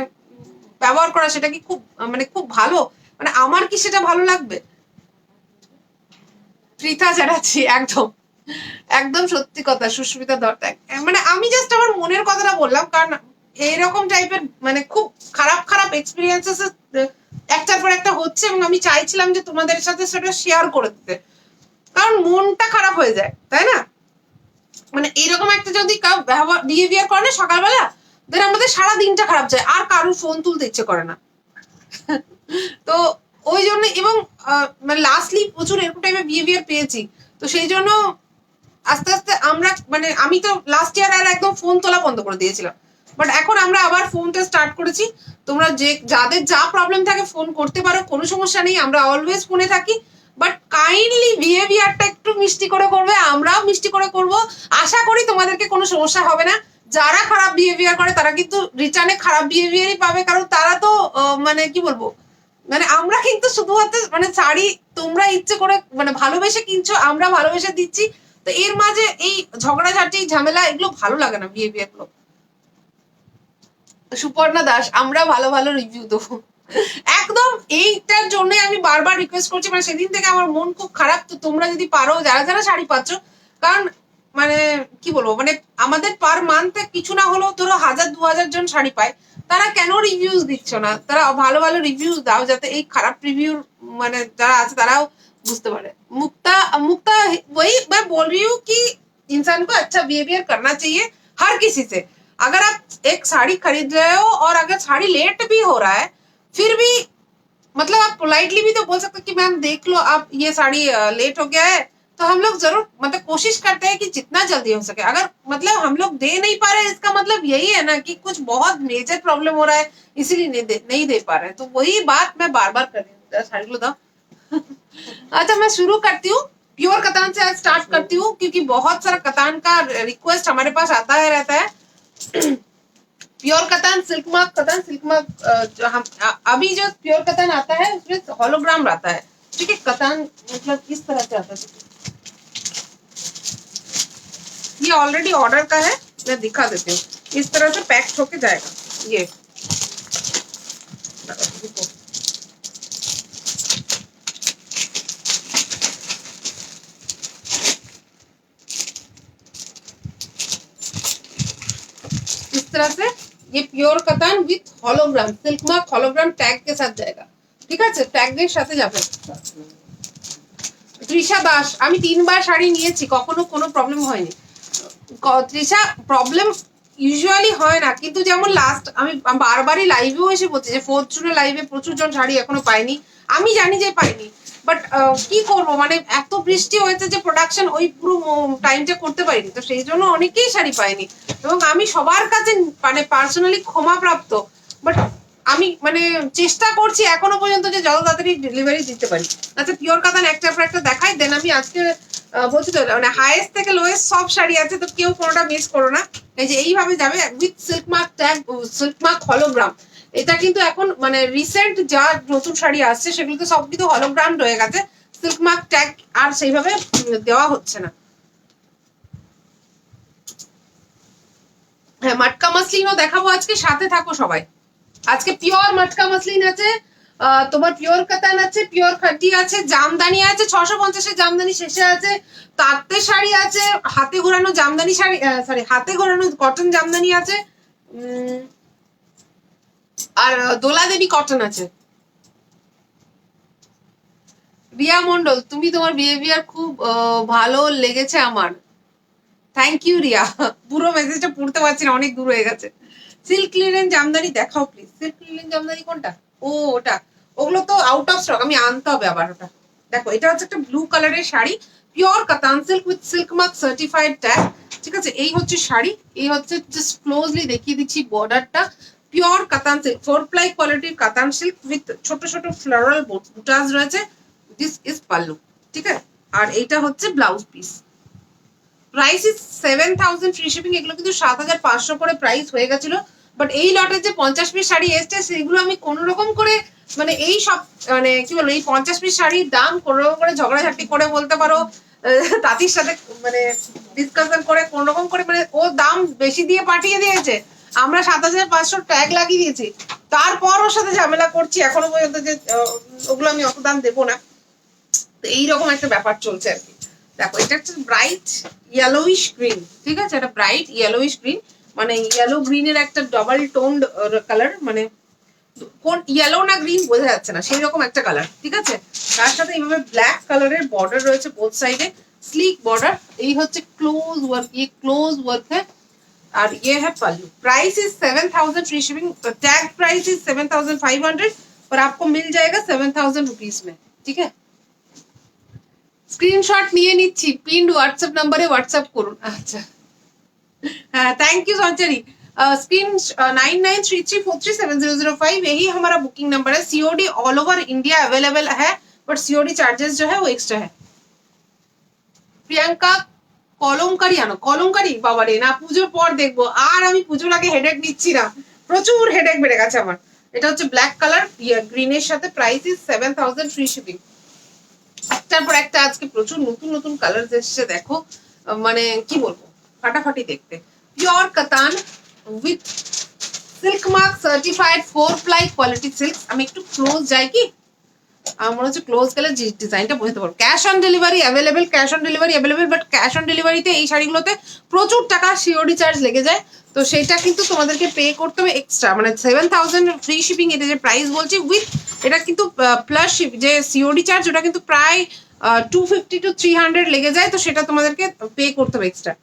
ব্যবহার করা, সেটা কি খুব মানে খুব ভালো? মানে আমার কি সেটা ভালো লাগবে? পৃথা চ্যাটার্জি, একদম একদম সত্যি কথা সুস্মিতা দত্ত। মানে আমি জাস্ট আমার মনের কথাটা বললাম, কারণ এইরকম টাইপের মানে খুব খারাপ খারাপ এক্সপিরিয়েন্সেস একটার পর একটা হচ্ছে, এবং আমি চাইছিলাম যে তোমাদের সাথে সেটা শেয়ার করে দিতে, কারণ মনটা খারাপ হয়ে যায়, তাই না? মানে এইরকম একটা যদি বিহেভিয়ার করে না সকালবেলা, দেন আমাদের সারা দিনটা খারাপ যায়, আর কারোর ফোন তুলতে ইচ্ছে করে না। তো ওই জন্য, এবং মানে লাস্টলি প্রচুর এরকম টাইপের বিহেভিয়ার পেয়েছি। তো সেই জন্য আস্তে আস্তে আমরা মানে আমি তো লাস্ট ইয়ার আর একদম ফোন তোলা বন্ধ করে দিয়েছিলাম, বাট এখন আমরা আবার ফোনটা স্টার্ট করেছি। তোমরা যাদের যা প্রবলেম থাকে ফোন করতে পারো, কোনো সমস্যা নেই, আমরা অলওয়েজ ফোনে থাকি। বাট কাইন্ডলি বিহেভিয়ারটা একটু মিষ্টি করে করবে, আমরাও মিষ্টি করে করব। আশা করি তোমাদেরকে কোনো সমস্যা হবে না। যারা খারাপ বিহেভিয়ার করে তারা কিন্তু রিটার্নে খারাপ বিহেভিয়ারই পাবে, কারণ তারা তো মানে কি বলবো, মানে আমরা কিন্তু শুধুমাত্র মানে শাড়ি তোমরা ইচ্ছে করে মানে ভালোবেসে কিনছো, আমরা ভালোবেসে দিচ্ছি। তো এর মাঝে এই ঝগড়াঝাটি ঝামেলা এগুলো ভালো লাগে না, বিহেভিয়ার গুলো। সুপর্ণা দাস, আমরা ভালো ভালো রিভিউ দেবো, একদম এইটার জন্য আমি বারবার রিকোয়েস্ট করছি। মানে সেদিন থেকে আমার মন খুব খারাপ। তো তোমরা যদি পারো, যারা যারা শাড়ি পাচ্ছ, কারণ মানে কি বলবো, মানে আমাদের পার মান্থে কিছু না হলেও ধরো 1000-2000 জন শাড়ি পায়। তারা কেন রিভিউজ দিচ্ছ না? তারা ভালো ভালো রিভিউজ দাও, যাতে এই খারাপ রিভিউ মানে যারা আছে তারাও बुझते पारे। मुक्ता मुक्ता वही मैं बोल रही हूँ कि इंसान को अच्छा बिहेवियर करना चाहिए हर किसी से। अगर आप एक साड़ी खरीद रहे हो और अगर साड़ी लेट भी हो रहा है, फिर भी मतलब आप पोलाइटली भी तो बोल सकते कि मैम देख लो आप ये साड़ी लेट हो गया है। तो हम लोग जरूर मतलब कोशिश करते हैं कि जितना जल्दी हो सके। अगर मतलब हम लोग दे नहीं पा रहे, इसका मतलब यही है ना कि कुछ बहुत मेजर प्रॉब्लम हो रहा है, इसीलिए नहीं दे पा रहे हैं। तो वही बात मैं बार बार कर रही हूँ। साड़ी लो दाओ। अच्छा मैं शुरू करती हूँ, प्योर कतान से आज स्टार्ट करती हूँ, क्योंकि बहुत सारा कतान का रिक्वेस्ट हमारे पास आता है रहता है। प्योर कतान सिल्क मार्क हम अभी जो प्योर कतान आता है उसमें हॉलोग्राम आता है, ठीक है। कतान मतलब इस तरह से आता है, ये ऑलरेडी ऑर्डर का है, मैं दिखा देती हूँ। इस तरह से पैक होके जाएगा ये। इस तरह से ये pure katan with hologram, silk mark hologram tag के साथ जाएगा, ठीक है। टैगের সাথে যাবে। তৃষা দাস, আমি 3 বার শাড়ি নিয়েছি, কখনো কোনো প্রবলেম হয়নি। তৃষা প্রবলেম ইউজুয়ালি হয় না, কিন্তু যেমন লাস্ট আমি বারবারই লাইভেও এসে বলছি যে 4th জুনে লাইভে প্রচুর জন শাড়ি এখনো পাইনি। আমি জানি যে পাইনি, বাট কি করবো, মানে এত বৃষ্টি হয়েছে যে প্রোডাকশন ওই পুরো টাইমটা করতে পারিনি, তো সেই জন্য অনেকেই শাড়ি পাইনি। এবং আমি সবার কাছে মানে পার্সোনালি ক্ষমাপ্রাপ্ত, বাট আমি মানে চেষ্টা করছি এখনো পর্যন্ত যে যত তাড়াতাড়ি ডেলিভারি দিতে পারি। আচ্ছা পিওর কাতান একটার পর একটা দেখাই, দেন আমি আজকে বলছি তো মানে হাইয়েস্ট থেকে লোয়েস্ট সব শাড়ি আছে, তো কেউ কোনোটা মিস করো না। এই যে এইভাবে যাবে with silk mark tag, silk mark hologram. এটা কিন্তু এখন মানে রিসেন্ট যা নতুন শাড়ি আসছে সেগুলোতে সব কিন্তু হলোগ্রাম রয়ে গেছে, সিল্ক মার্ক ট্যাগ আর সেইভাবে দেওয়া হচ্ছে না। হ্যাঁ মাটকা মাসলিনও দেখাবো আজকে, সাথে থাকো সবাই। আজকে পিওর মাটকা মাসলিন আছে, তোমার পিওর কাতান আছে, পিওর খাটি আছে, জামদানি আছে, 650 জামদানি শেষে আছে, তাঁতের শাড়ি আছে, হাতে ঘোরানো জামদানি শাড়ি, সরি হাতে ঘোরানো কটন জামদানি আছে, আর দোলা দেবী কটন আছে। রিয়া মন্ডল, তুমি তোমার বিহেভিয়ার খুব ভালো লেগেছে আমার। থ্যাংক ইউ রিয়া, পুরো মেসেজটা পড়তে পারছি না, অনেক দূর হয়ে গেছে। সিল্ক লিনেন জামদানি দেখাও প্লিজ। সিল্ক লিনেন জামদানি কোনটা? ও ওটা, ওগুলো তো আউট অফ স্টক, আমি আনতে হবে আবার ওটা। দেখো এটা হচ্ছে একটা ব্লু কালারের sari, pure katan silk with silk mark certified tag, ঠিক আছে। এই হচ্ছে শাড়ি, এই হচ্ছে জাস্ট ক্লোজলি দেখিয়ে দিচ্ছি বর্ডারটা। পিওর কাতান সিল্ক, 4 প্লাই কোয়ালিটির কাতান সিল্ক উইথ ছোট ছোট ফ্লোরাল বুটাস রয়েছে। দিস ইজ পাল্লু, ঠিক আছে। আর এইটা হচ্ছে blouse piece. Price is 7000 free shipping. এগুলো কিন্তু 7500 করে প্রাইস হয়ে গেছিল, বাট এই লটের যে 50 পিস শাড়ি এসছে সেগুলো আমি কোনো রকম করে মানে এই সব মানে কি বলবো, এই 50 পিস শাড়ির দাম কোনো রকম করে ঝগড়াঝাটি করে বলতে পারো, তাঁতির সাথে মানে ডিসকাশন করে কোন রকম করে মানে ও দাম বেশি দিয়ে পাঠিয়ে দিয়েছে, আমরা 7500 ট্যাগ লাগিয়ে দিয়েছি, তারপর ওর সাথে ঝামেলা করছি এখনো পর্যন্ত যে ওগুলো আমি অত দাম দেবো না। এইরকম একটা ব্যাপার চলছে আর কি। দেখো এটা হচ্ছে ব্রাইট ইয়েলোইশ গ্রিন, ঠিক আছে। এটা ব্রাইট ইয়েলোইশ গ্রিন, মানে ইয়েলো গ্রিনের একটা ডাবল টোনড কালার, মানে কোন ইয়েলো না গ্রিন বোঝা যাচ্ছে না, সেই রকম একটা কালার, ঠিক আছে। তার সাথে এইভাবে ব্ল্যাক কালারের বর্ডার রয়েছে বোথ সাইডে, স্লিক বর্ডার। এই হচ্ছে ক্লোজ ওয়ার্ক, ये ক্লোজ ওয়ার্ক है और ये है pallu. Price is 7000 free shipping, tag price is 7500 और आपको मिल जाएगा 7000 रुपीज में, ठीक है। স্ক্রিনশট নিয়ে নিচ্ছি, পিন হোয়াটসঅ্যাপ নম্বরে হোয়াটসঅ্যাপ করুন। আচ্ছা हाँ थैंक यू सॉन्चरी। स्क्रीन 9933437005 यही हमारा बुकिंग नंबर है। COD all over India available है, बट सीओडी चार्जेस जो है वो एक्स्ट्रा है। প্রিয়াঙ্কা কলমকারি আনো, কলমকারি বাবা রে, না পুজোর পর দেখবো, আর আমি পুজোর আগে হেডেক নিচ্ছি না, প্রচুর হেডেক বেড়ে গেছে আমার। এটা হচ্ছে ব্ল্যাক কালার গ্রিনের সাথে, প্রাইস ইজ 7000 ফ্রি শিপিং। একটার পর একটা আজকে প্রচুর নতুন নতুন কালার এসেছে, দেখো মানে কি বলবো ফাটাফাটি দেখতে। পিওর কাতান with silk mark certified 4 ply quality silk. আমি একটু ক্লোজ যাই কি, আমার মনে হচ্ছে ক্লোজ গেলে ডিজাইনটা বুঝতে পারবো। Cash on delivery available, cash on delivery available, but cash on ডেলিভারিতে এই শাড়িগুলোতে প্রচুর টাকা সিওডি চার্জ লেগে যায়। তো সেইটা কিন্তু তোমাদেরকে পে করতে হবে এক্সট্রা, মানে 7,000 ফ্রি শিপিং, এটা যে প্রাইস বলছি উইথ এটা কিন্তু প্লাস যে সিওডি চার্জ ওটা কিন্তু প্রায় 250 to 300 লেগে যায়, তো সেটা তোমাদেরকে পে করতে হবে এক্সট্রা।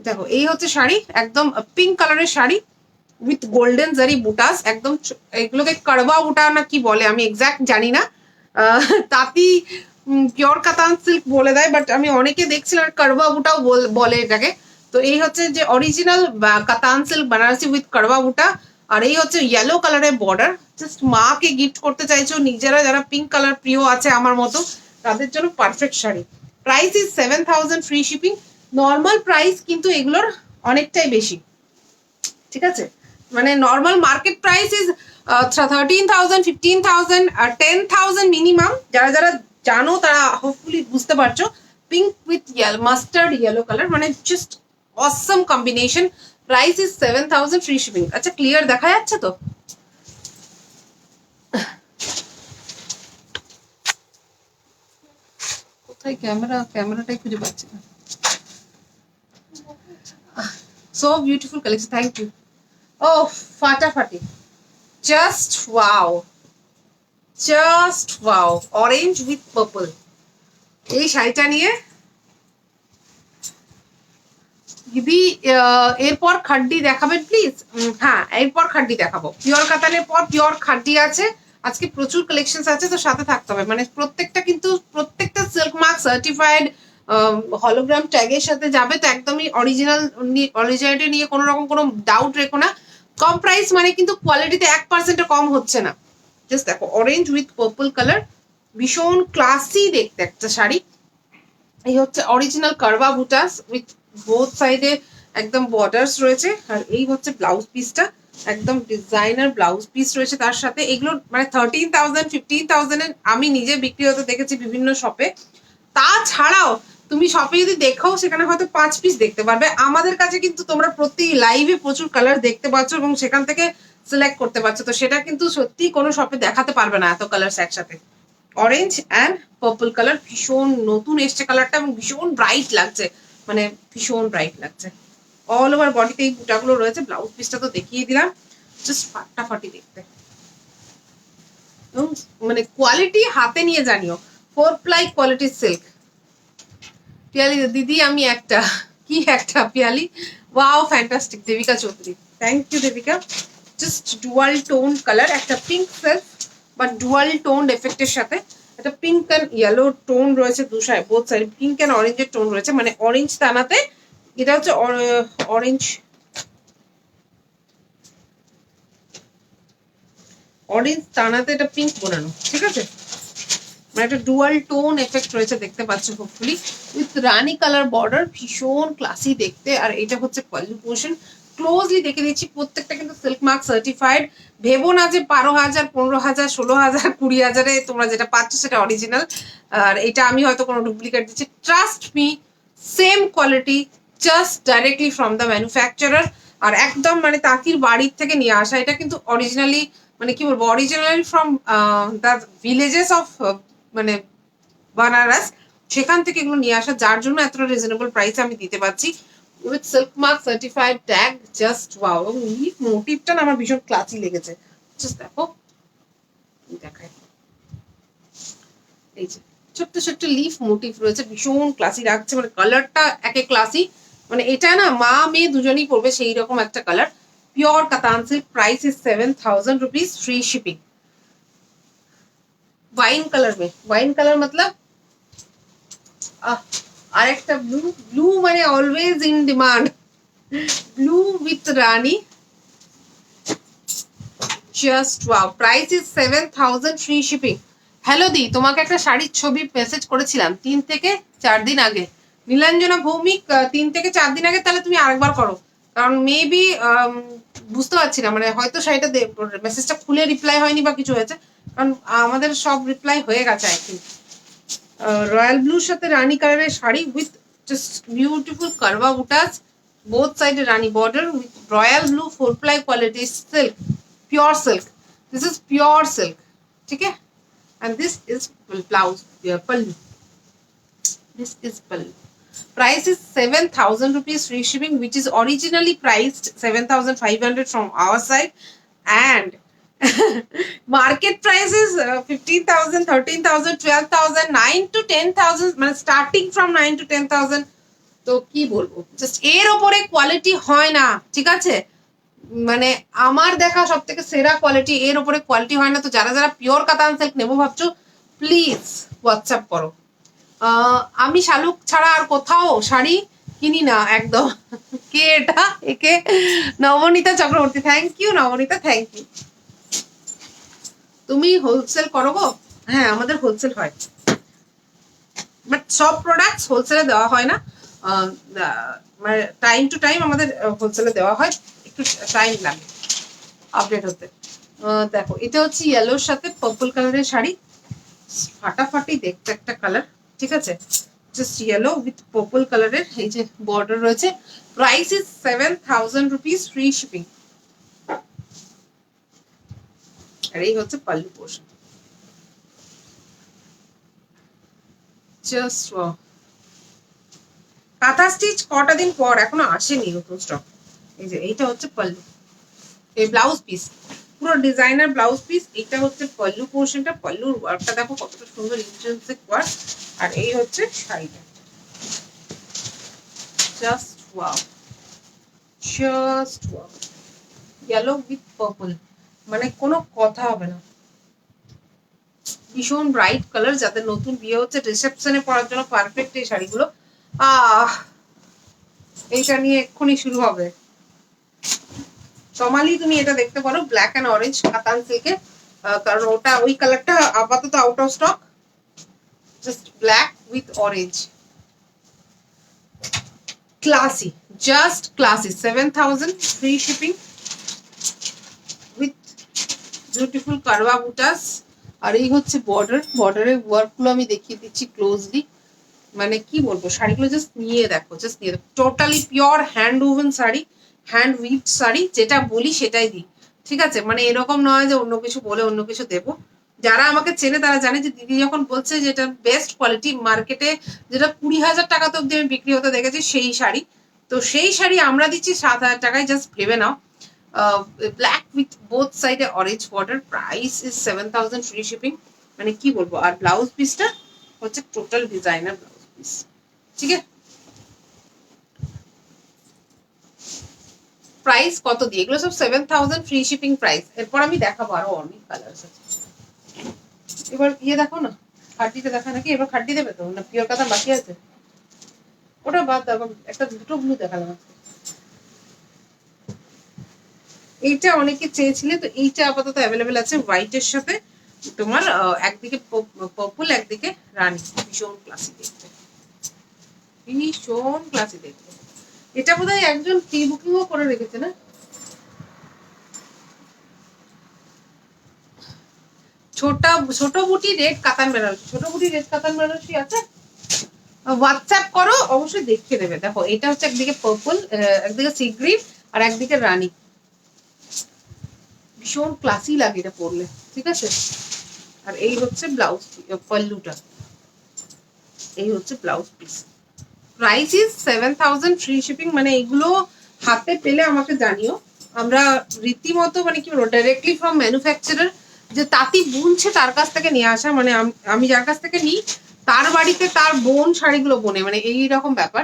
দেখো এই হচ্ছে শাড়ি, একদম পিঙ্ক কালারের শাড়ি উইথ গোল্ডেন জারি বুটাস, একদম এগুলোকে কারবা বুটা না কি বলে আমি এক্সাক্ট জানি না, তাঁতি পিওর কাতান সিল্ক বলে দেয়, বাট আমি অনেকে দেখছিলাম কারবা বুটাও বলে এটাকে। তো এই হচ্ছে যে অরিজিনাল কাতান সিল্ক বানারসি উইথ কারবা বুটা, আর এই হচ্ছে ইয়েলো কালারের বর্ডার, জাস্ট মাকে গিফট করতে চাইছো নিজেরা, যারা পিঙ্ক কালার প্রিয় আছে আমার মতো তাদের জন্য perfect sari. Price is 7,000 free shipping. Normal price কিন্তু এগুলোর অনেকটাই বেশি, ঠিক আছে? মানে নর্মাল মার্কেট প্রাইস ইজ 13,000, 15,000 আর 10,000 মিনিমাম। যারা যারা জানো তারা হোপফুলি বুঝতে পারছো। Pink with mustard yellow colour, মানে just awesome combination. Price is 7,000 free shipping. আচ্ছা ক্লিয়ার দেখা যাচ্ছে তো? কোথায় ক্যামেরাটাই খুঁজে পাচ্ছি না। So beautiful collection, thank you. ও ফাটাফাটি, just wow, just wow, orange with purple. এই শাড়িটা নিয়ে দিদি এরপর খাড্ডি দেখাবেন প্লিজ? হ্যাঁ এরপর খাড্ডি দেখাবো, পিওর কাতানের পর পিওর খাড্ডি আছে। আজকে প্রচুর কালেকশন আছে, তো সাথে থাকতে হবে। মানে প্রত্যেকটা সিল্ক মার্ক সার্টিফাইড, হলোগ্রাম ট্যাগের সাথে যাবে, তো একদমই অরিজিনালিটি নিয়ে কোনো রকম কোনো ডাউট রেখো না। কম প্রাইস মানে কিন্তু কোয়ালিটিতে 1% কম হচ্ছে না। জাস্ট দেখো অরেঞ্জ উইথ পার্পল কালার, ভীষণ ক্লাসি দেখতে একটা শাড়ি। এই হচ্ছে অরিজিনাল কারবা বুটাস উইথ বোথ সাইডে একদম বর্ডার্স রয়েছে, আর এই হচ্ছে ব্লাউজ পিসটা, একদম ডিজাইনার ব্লাউজ পিস রয়েছে তার সাথে। এগুলো মানে 13,000, 15,000 আমি নিজে বিক্রি হতে দেখেছি বিভিন্ন শপে। তাছাড়াও তুমি শপে যদি দেখো সেখানে হয়তো 5 পিস দেখতে পারবে, আমাদের কাছে কিন্তু তোমরা প্রতি লাইভে প্রচুর কালার দেখতে পাচ্ছ এবং সেখান থেকে সিলেক্ট করতে পারছো, তো সেটা কিন্তু সত্যি কোনো শপে দেখাতে পারবে না এত কালার একসাথে। অরেঞ্জ অ্যান্ড পার্পল কালার, ভীষণ নতুন এসছে কালারটা এবং ভীষণ ব্রাইট লাগছে, মানে ভীষণ ব্রাইট লাগছে। অল ওভার বডিতে এই বুটাগুলো রয়েছে, ব্লাউজ পিসটা তো দেখিয়ে দিলাম, জাস্ট ফাটাফাটি দেখতে। এবং মানে কোয়ালিটি হাতে নিয়ে জানিও, 4 প্লাই কোয়ালিটির সিল্ক। পিয়ালি দিদি আমি একটা কি একটা Piyali, wow fantastic. Debika Chowdhury, thank you Debika. Just dual tone colour, একটা পিঙ্ক সেলফ বা ডুয়াল টোন এফেক্টের সাথে একটা পিঙ্ক অ্যান্ড ইয়েলো টোন রয়েছে দু side, both side pink and অরেঞ্জের টোন রয়েছে, মানে অরেঞ্জ তানাতে এটা হচ্ছে অরেঞ্জ, অরেঞ্জ তানাতে এটা পিঙ্ক বোনানো, ঠিক আছে? মানে একটা ডুয়াল টোন এফেক্ট রয়েছে, দেখতে পাচ্ছ hopefully, with Rani colour border, ভীষণ ক্লাসি দেখতে। আর এটা হচ্ছে পল্লু পোর্শন, ক্লোজলি দেখে দিচ্ছি, প্রত্যেকটা কিন্তু সিল্ক মার্ক সার্টিফাইড। ভেবো না যে 12,000, 15,000, 16,000, 20,000-এ তোমরা যেটা পাচ্ছ সেটা অরিজিনাল, আর এটা আমি হয়তো কোনো ডুপ্লিকেট দিচ্ছি। Trust me, same quality, just directly from the manufacturer, আর একদম মানে তাঁতির বাড়ির থেকে নিয়ে আসা। এটা কিন্তু অরিজিনালি মানে কি বলবো, originally from the villages of মানে বানারস, সেখান থেকে এগুলো নিয়ে আসা, যার জন্য এতটা রিজনেবল প্রাইসে আমি দিতে পারছি with silk mark certified tag. Just wow, এবং লিফ মোটিভটা না আমার ভীষণ ক্লাসি লেগেছে। জাস্ট দেখো, দেখাই, এই যে ছোট্ট ছোট্ট লিফ মোটিভ রয়েছে, ভীষণ ক্লাসি লাগছে, মানে কালারটা একে ক্লাসি, মানে এটা না মা মেয়ে দুজনেই পড়বে সেই রকম একটা colour. Pure katan silk, price is 7,000 rupees, free shipping. Wine colour में, वाइन कलर मतलब আর একটা ব্লু, ব্লু মানে always in demand, blue with rani, just wow, price is 7,000, free shipping. Hello দি, তোমাকে একটা শাড়ির ছবি মেসেজ করেছিলাম 3 থেকে 4 দিন আগে, নীলাঞ্জনা ভৌমিক, 3 থেকে 4 দিন আগে। তাহলে তুমি আরেকবার করো, কারণ মেবি বুঝতে পারছি না, মানে হয়তো শাড়িটা মেসেজটা খুলে রিপ্লাই হয়নি বা কিছু হয়েছে, কারণ আমাদের সব রিপ্লাই হয়ে গেছে আই থিঙ্ক। রয়্যাল ব্লুর সাথে রানী কালারের sari with just beautiful karwa butas, both সাইডে rani border with royal blue 4 ply quality silk, pure silk, this is pure silk, ठीक है? And this is blouse, pallu, this is pallu. Price is 7,000 rupees free shipping, which is originally priced 7,500 from our side, and market price is 15,000, 13,000, 12,000, 9 to 10,000, মানে starting from 9 to 10,000. তো কি বলবো, just এর ওপরে quality হয় না, ঠিক আছে? মানে আমার দেখা সব থেকে সেরা কোয়ালিটি, এর ওপরে কোয়ালিটি হয় না। তো যারা যারা পিওর কাতান সিল্ক নেবো ভাবছো, প্লিজ হোয়াটসঅ্যাপ করো। আমি শালুক ছাড়া আর কোথাও শাড়ি কিনি না একদম। কে এটা? একে Nabanita Chakraborty, thank you Nabanita, thank you. তুমি হোলসেল করো গো? হ্যাঁ, আমাদের হোলসেল হয়, বাট সব প্রোডাক্টস হোলসেলে দেওয়া হয় না। মানে টাইম টু টাইম আমাদের হোলসেলে দেওয়া হয়, একটু টাইম লাগে আপডেট হতে। দেখো, এটা হচ্ছে ইয়েলোর সাথে পার্পল কালারের শাড়ি, ফাটাফাটি দেখতে একটা কালার, ঠিক আছে? জাস্ট ইয়েলো উইথ পার্পল কালারের, এই যে বর্ডার রয়েছে। Price is 7,000 rupees, free shipping. আর এই হচ্ছে pallu portion. Just kantha stitch কটা দিন পর, এখনো আসেনি নতুন স্টক। এই যে এইটা হচ্ছে পাল্লু, এই ব্লাউজ পিস, পুরো ডিজাইনার ব্লাউজ পিস। এইটা হচ্ছে পাল্লু পোর্শনটা, পাল্লুর ওয়ার্কটা দেখো কতটা সুন্দর, ইন্ট্রেন্সিক ওয়ার্ক। আর এই হচ্ছে শাড়িটা, just wow, just wow, yellow with purple, মানে কোনো কথা হবে না। ভীষণ ব্রাইট কালার, যাদের নতুন বিয়ে হচ্ছে, রিসেপশনে পরার জন্য পারফেক্ট এই শাড়িগুলো। এইটা নিয়ে এক্ষুনি শুরু হবে। সমালি, তুমি এটা দেখতে পারো, ব্ল্যাক অ্যান্ড অরেঞ্জ কাতান সিল্কে, কারণ ওটা ওই কালারটা আপাতত out of stock. Just black with orange, classy, just classy. 7,000 free shipping with beautiful karwa butas. আর এই হচ্ছে বর্ডার, বর্ডারের ওয়ার্কগুলো আমি দেখিয়ে দিচ্ছি ক্লোজলি। মানে কি বলবো, শাড়িগুলো জাস্ট নিয়ে দেখো, জাস্ট নিয়ে দেখো। Totally pure hand woven sari, hand we've sari, যেটা বলি সেটাই দিই, ঠিক আছে? মানে এরকম নয় যে অন্য কিছু বলে অন্য কিছু দেবো। যারা আমাকে চেনে তারা জানে যে দিদি যখন বলছে যে এটা বেস্ট কোয়ালিটি, মার্কেটে যেটা 20,000 টাকাতে অব্দি আমি বিক্রি হতে দেখেছি সেই শাড়ি, তো সেই শাড়ি আমরা দিচ্ছি 7,000 টাকায়, জাস্ট ভেবে নাও। ব্ল্যাক উইথ বোথ সাইডে orange border, price is 7,000 free shipping. মানে কি বলবো। আর ব্লাউজ পিসটা হচ্ছে টোটাল ডিজাইনার ব্লাউজ পিস, ঠিক আছে? প্রাইস কত দিয়ে, এগুলো সব 7,000 ফ্রি শিপিং প্রাইস। এরপর আমি দেখাবো আরো অনেক কালার আছে। এবার ইয়ে দেখো না, খাড্ডিটা দেখা নাকি? এবার খাড্ডি দেবে তো না, পিওর কাতান বাকি আছে? ওটা বাদ দাও, একটা দুটো ব্লু দেখালাম আজকে। এইটা অনেকে চেয়েছিলে, তো এইটা আপাতত অ্যাভেলেবেল আছে হোয়াইটের সাথে। তোমার একদিকে পার্পল, একদিকে রানী, ভীষণ ক্লাসি দেখতে, ভীষণ ক্লাসি দেখতে। এটা বোধহয় একজন প্রি বুকিংও করে রেখেছে না? ছোট বুটি রেড কাতান বেনারসি, ছোট বুটি রেড কাতান বেনারসি আছে, হোয়াটসঅ্যাপ করো, অবশ্যই দেখিয়ে দেবে। দেখো, এটা হচ্ছে একদিকে পার্পল, একদিকে সি গ্রিন, আর একদিকে রানী। ভীষণ ক্লাসি লাগে এটা পরলে, ঠিক আছে? আর এই হচ্ছে ব্লাউজ পাল্লুটা, এই হচ্ছে blouse piece. Price is 7,000 free shipping. মানে এগুলো হাতে পেলে আমাকে জানিও। আমরা রীতিমতো মানে কি বলবো, ডাইরেক্টলি ফ্রম ম্যানুফ্যাকচারার, যে তাঁতি বুনছে তার কাছ থেকে নিয়ে আসা। মানে আমি যার কাছ থেকে নিই তার বাড়িতে তার বোন শাড়িগুলো বোনে, মানে এই রকম ব্যাপার।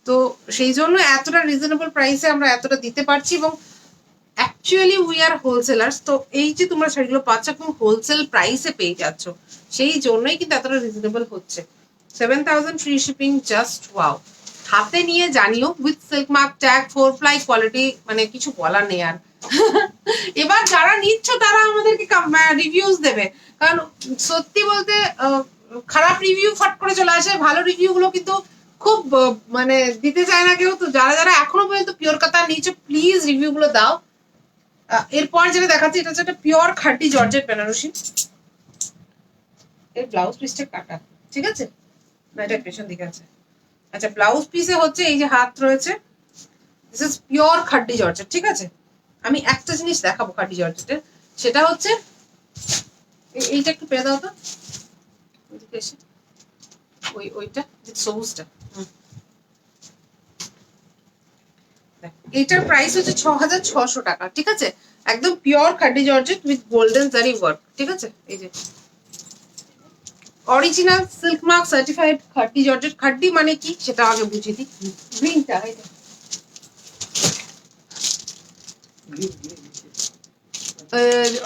তো সেই জন্য এতটা রিজনেবল প্রাইসে আমরা এতটা দিতে পারছি, এবং অ্যাকচুয়ালি উই আর হোলসেলার্স। তো এই যে তোমরা শাড়িগুলো পাচ্ছ এবং হোলসেল প্রাইসে পেয়ে যাচ্ছ, সেই জন্যই কিন্তু এতটা রিজনেবল হচ্ছে। 7,000 ফ্রি শিপিং, জাস্ট ওয়াও। হাতে নিয়ে জানিও, with silk mark tag, 4 ply quality, মানে কিছু বলার নেই আর। এবার যারা নিচ্ছ তারা আমাদেরকে রিভিউজ দেবে, কারণ সত্যি বলতে খারাপ রিভিউ ফট করে চলে আসে, ভালো রিভিউ গুলো কিন্তু খুব মানে দিতে চায় না কেউ। তো যারা যারা এখনো পর্যন্ত পিওর কাতান নিচ্ছ, প্লিজ রিভিউ গুলো দাও। এরপর যেটা দেখাচ্ছি, এটা হচ্ছে একটা পিওর খাঁটি জর্জেট বেনারসি। এর ব্লাউজ পিসটা কাটা, ঠিক আছে? না, এটা পেছন দিকে আছে। আচ্ছা, ব্লাউজ পিসে হচ্ছে এই যে হাত রয়েছে, দিস ইজ পিওর খাঁটি জর্জেট, ঠিক আছে? আমি একটা জিনিস দেখাবো খাঁটি জর্জেটের, সেটা হচ্ছে এইটা একটু পেয়ে দাও তো, ওইটা ওইটা সবুজটা। এটার প্রাইস হচ্ছে 6,600 টাকা, ঠিক আছে? একদম পিওর খাড্ডি জর্জেট উইথ গোল্ডেন জারি ওয়ার্ক, ঠিক আছে? এই যে original silk mark certified খাড্ডি georgette. খাড্ডি মানে কি সেটা আগে বুঝিয়ে দিই। গ্রিনটা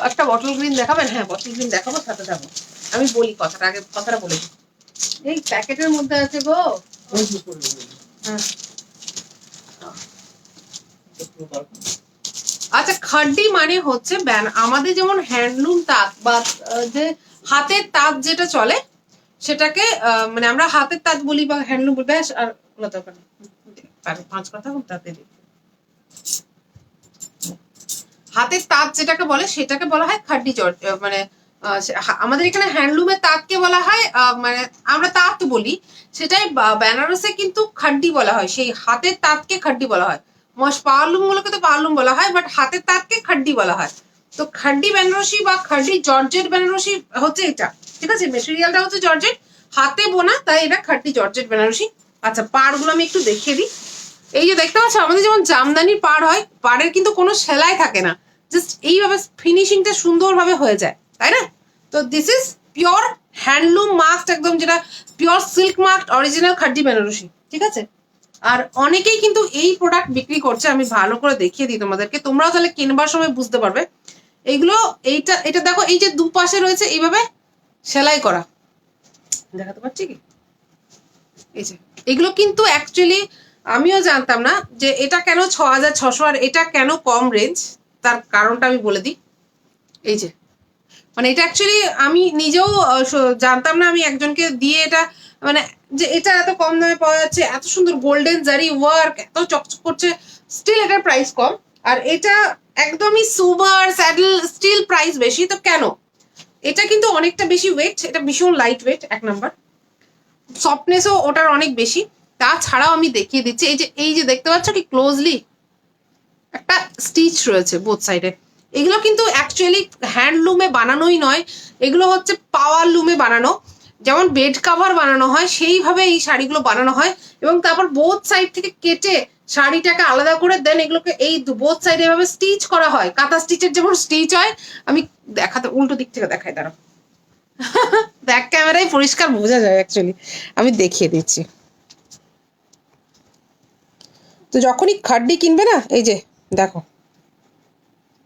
একটা বটল গ্রিন দেখাবেন? হ্যাঁ বটল গ্রিন দেখাবো, সাথে যাবো। আমি বলি কথাটা, আগে কথাটা বলে দিই। এই প্যাকেটের মধ্যে আছে গো। হ্যাঁ আচ্ছা, খাড্ডি মানে হচ্ছে আমাদের যেমন হ্যান্ডলুম তাঁত বা যে হাতের তাঁত যেটা চলে সেটাকে মানে আমরা হাতের তাঁত বলি বা হ্যান্ডলুম বলি। ব্যাস, আর কোনো দরকার নেই, 5 কথা তাতে দিই। হাতের তাঁত যেটাকে বলে সেটাকে বলা হয় খাড্ডি জর্জ, মানে আমাদের এখানে হ্যান্ডলুমের তাঁতকে বলা হয় মানে আমরা তাঁত বলি, সেটাই বেনারসে কিন্তু খাড্ডি বলা হয়। সেই হাতের তাঁতকে খাড্ডি বলা হয়। পাওয়ারলুম গুলোকে তো পাওয়ারলুম বলা হয়, বাট হাতের তাঁতকে খাড্ডি বলা হয়। তো খাড্ডি বেনারসি বা খাড্ডি জর্জেট বেনারসি হচ্ছে এটা, ঠিক আছে? মেটেরিয়ালটা হচ্ছে জর্জেট, হাতে বোনা, তাই এটা খাড্ডি জর্জেট বেনারসি। আচ্ছা, পাড়গুলো আমি একটু দেখিয়ে দিই। এই যে দেখতে পাচ্ছ, আমাদের যেমন জামদানির পাড় হয়, পাড়ের কিন্তু কোনো সেলাই থাকে না, জাস্ট এইভাবে ফিনিশিংটা সুন্দরভাবে হয়ে যায়, তাই না? তো this is pure handloom mask, একদম যেটা pure silk mark original খাড্ডি Banarasi, ঠিক আছে? আর অনেকেই কিন্তু এই প্রোডাক্ট বিক্রি করছে, আমি ভালো করে দেখিয়ে দিই তোমাদেরকে, তোমরাও তাহলে কিনবার সময় বুঝতে পারবে। এইগুলো এটা দেখো, এই যে দুপাশে রয়েছে এইভাবে সেলাই করা, দেখাতে পারছি কি? এই যে এগুলো কিন্তু অ্যাকচুয়ালি আমিও জানতাম না যে এটা কেন 6,600 আর এটা কেন কম রেঞ্জ। তার কারণটা আমি বলে দিই। এই যে মানে এটা অ্যাকচুয়ালি আমি নিজেও জানতাম না। আমি একজনকে দিয়ে এটা মানে যে এটা এত কম দামে পাওয়া যাচ্ছে, এত সুন্দর গোল্ডেন জারি ওয়ার্ক, এত চকচক করছে, স্টিল এটার প্রাইস কম। আর এটা একদমই সুপার স্যাডেল, স্টিল প্রাইস বেশি। তো কেন? এটা কিন্তু অনেকটা বেশি ওয়েট, এটা ভীষণ লাইট ওয়েট, এক নাম্বার। সফটনেসও ওটার অনেক বেশি। তাছাড়াও আমি দেখিয়ে দিচ্ছি, এই যে দেখতে পাচ্ছ কি ক্লোজলি একটা স্টিচ রয়েছে বোথ সাইডে। এগুলো কিন্তু অ্যাকচুয়ালি হ্যান্ডলুমে বানানোই নয়, এগুলো হচ্ছে পাওয়ার লুমে বানানো। যেমন বেড কাভার বানানো হয় সেইভাবে এই শাড়িগুলো বানানো হয়, এবং তারপর বোথ সাইড থেকে কেটে শাড়িটাকে আলাদা করে দেন এগুলোকে এই বোথ সাইডে এভাবে স্টিচ করা হয়, কাঁথা স্টিচের যেমন স্টিচ হয়। আমি দেখাতে উল্টো দিক থেকে দেখাই, দাঁড়াও। ব্যাক ক্যামেরায় পরিষ্কার বোঝা যায় অ্যাকচুয়ালি, আমি দেখিয়ে দিচ্ছি। তো যখনই খাড্ডি কিনবে না, এই যে দেখো,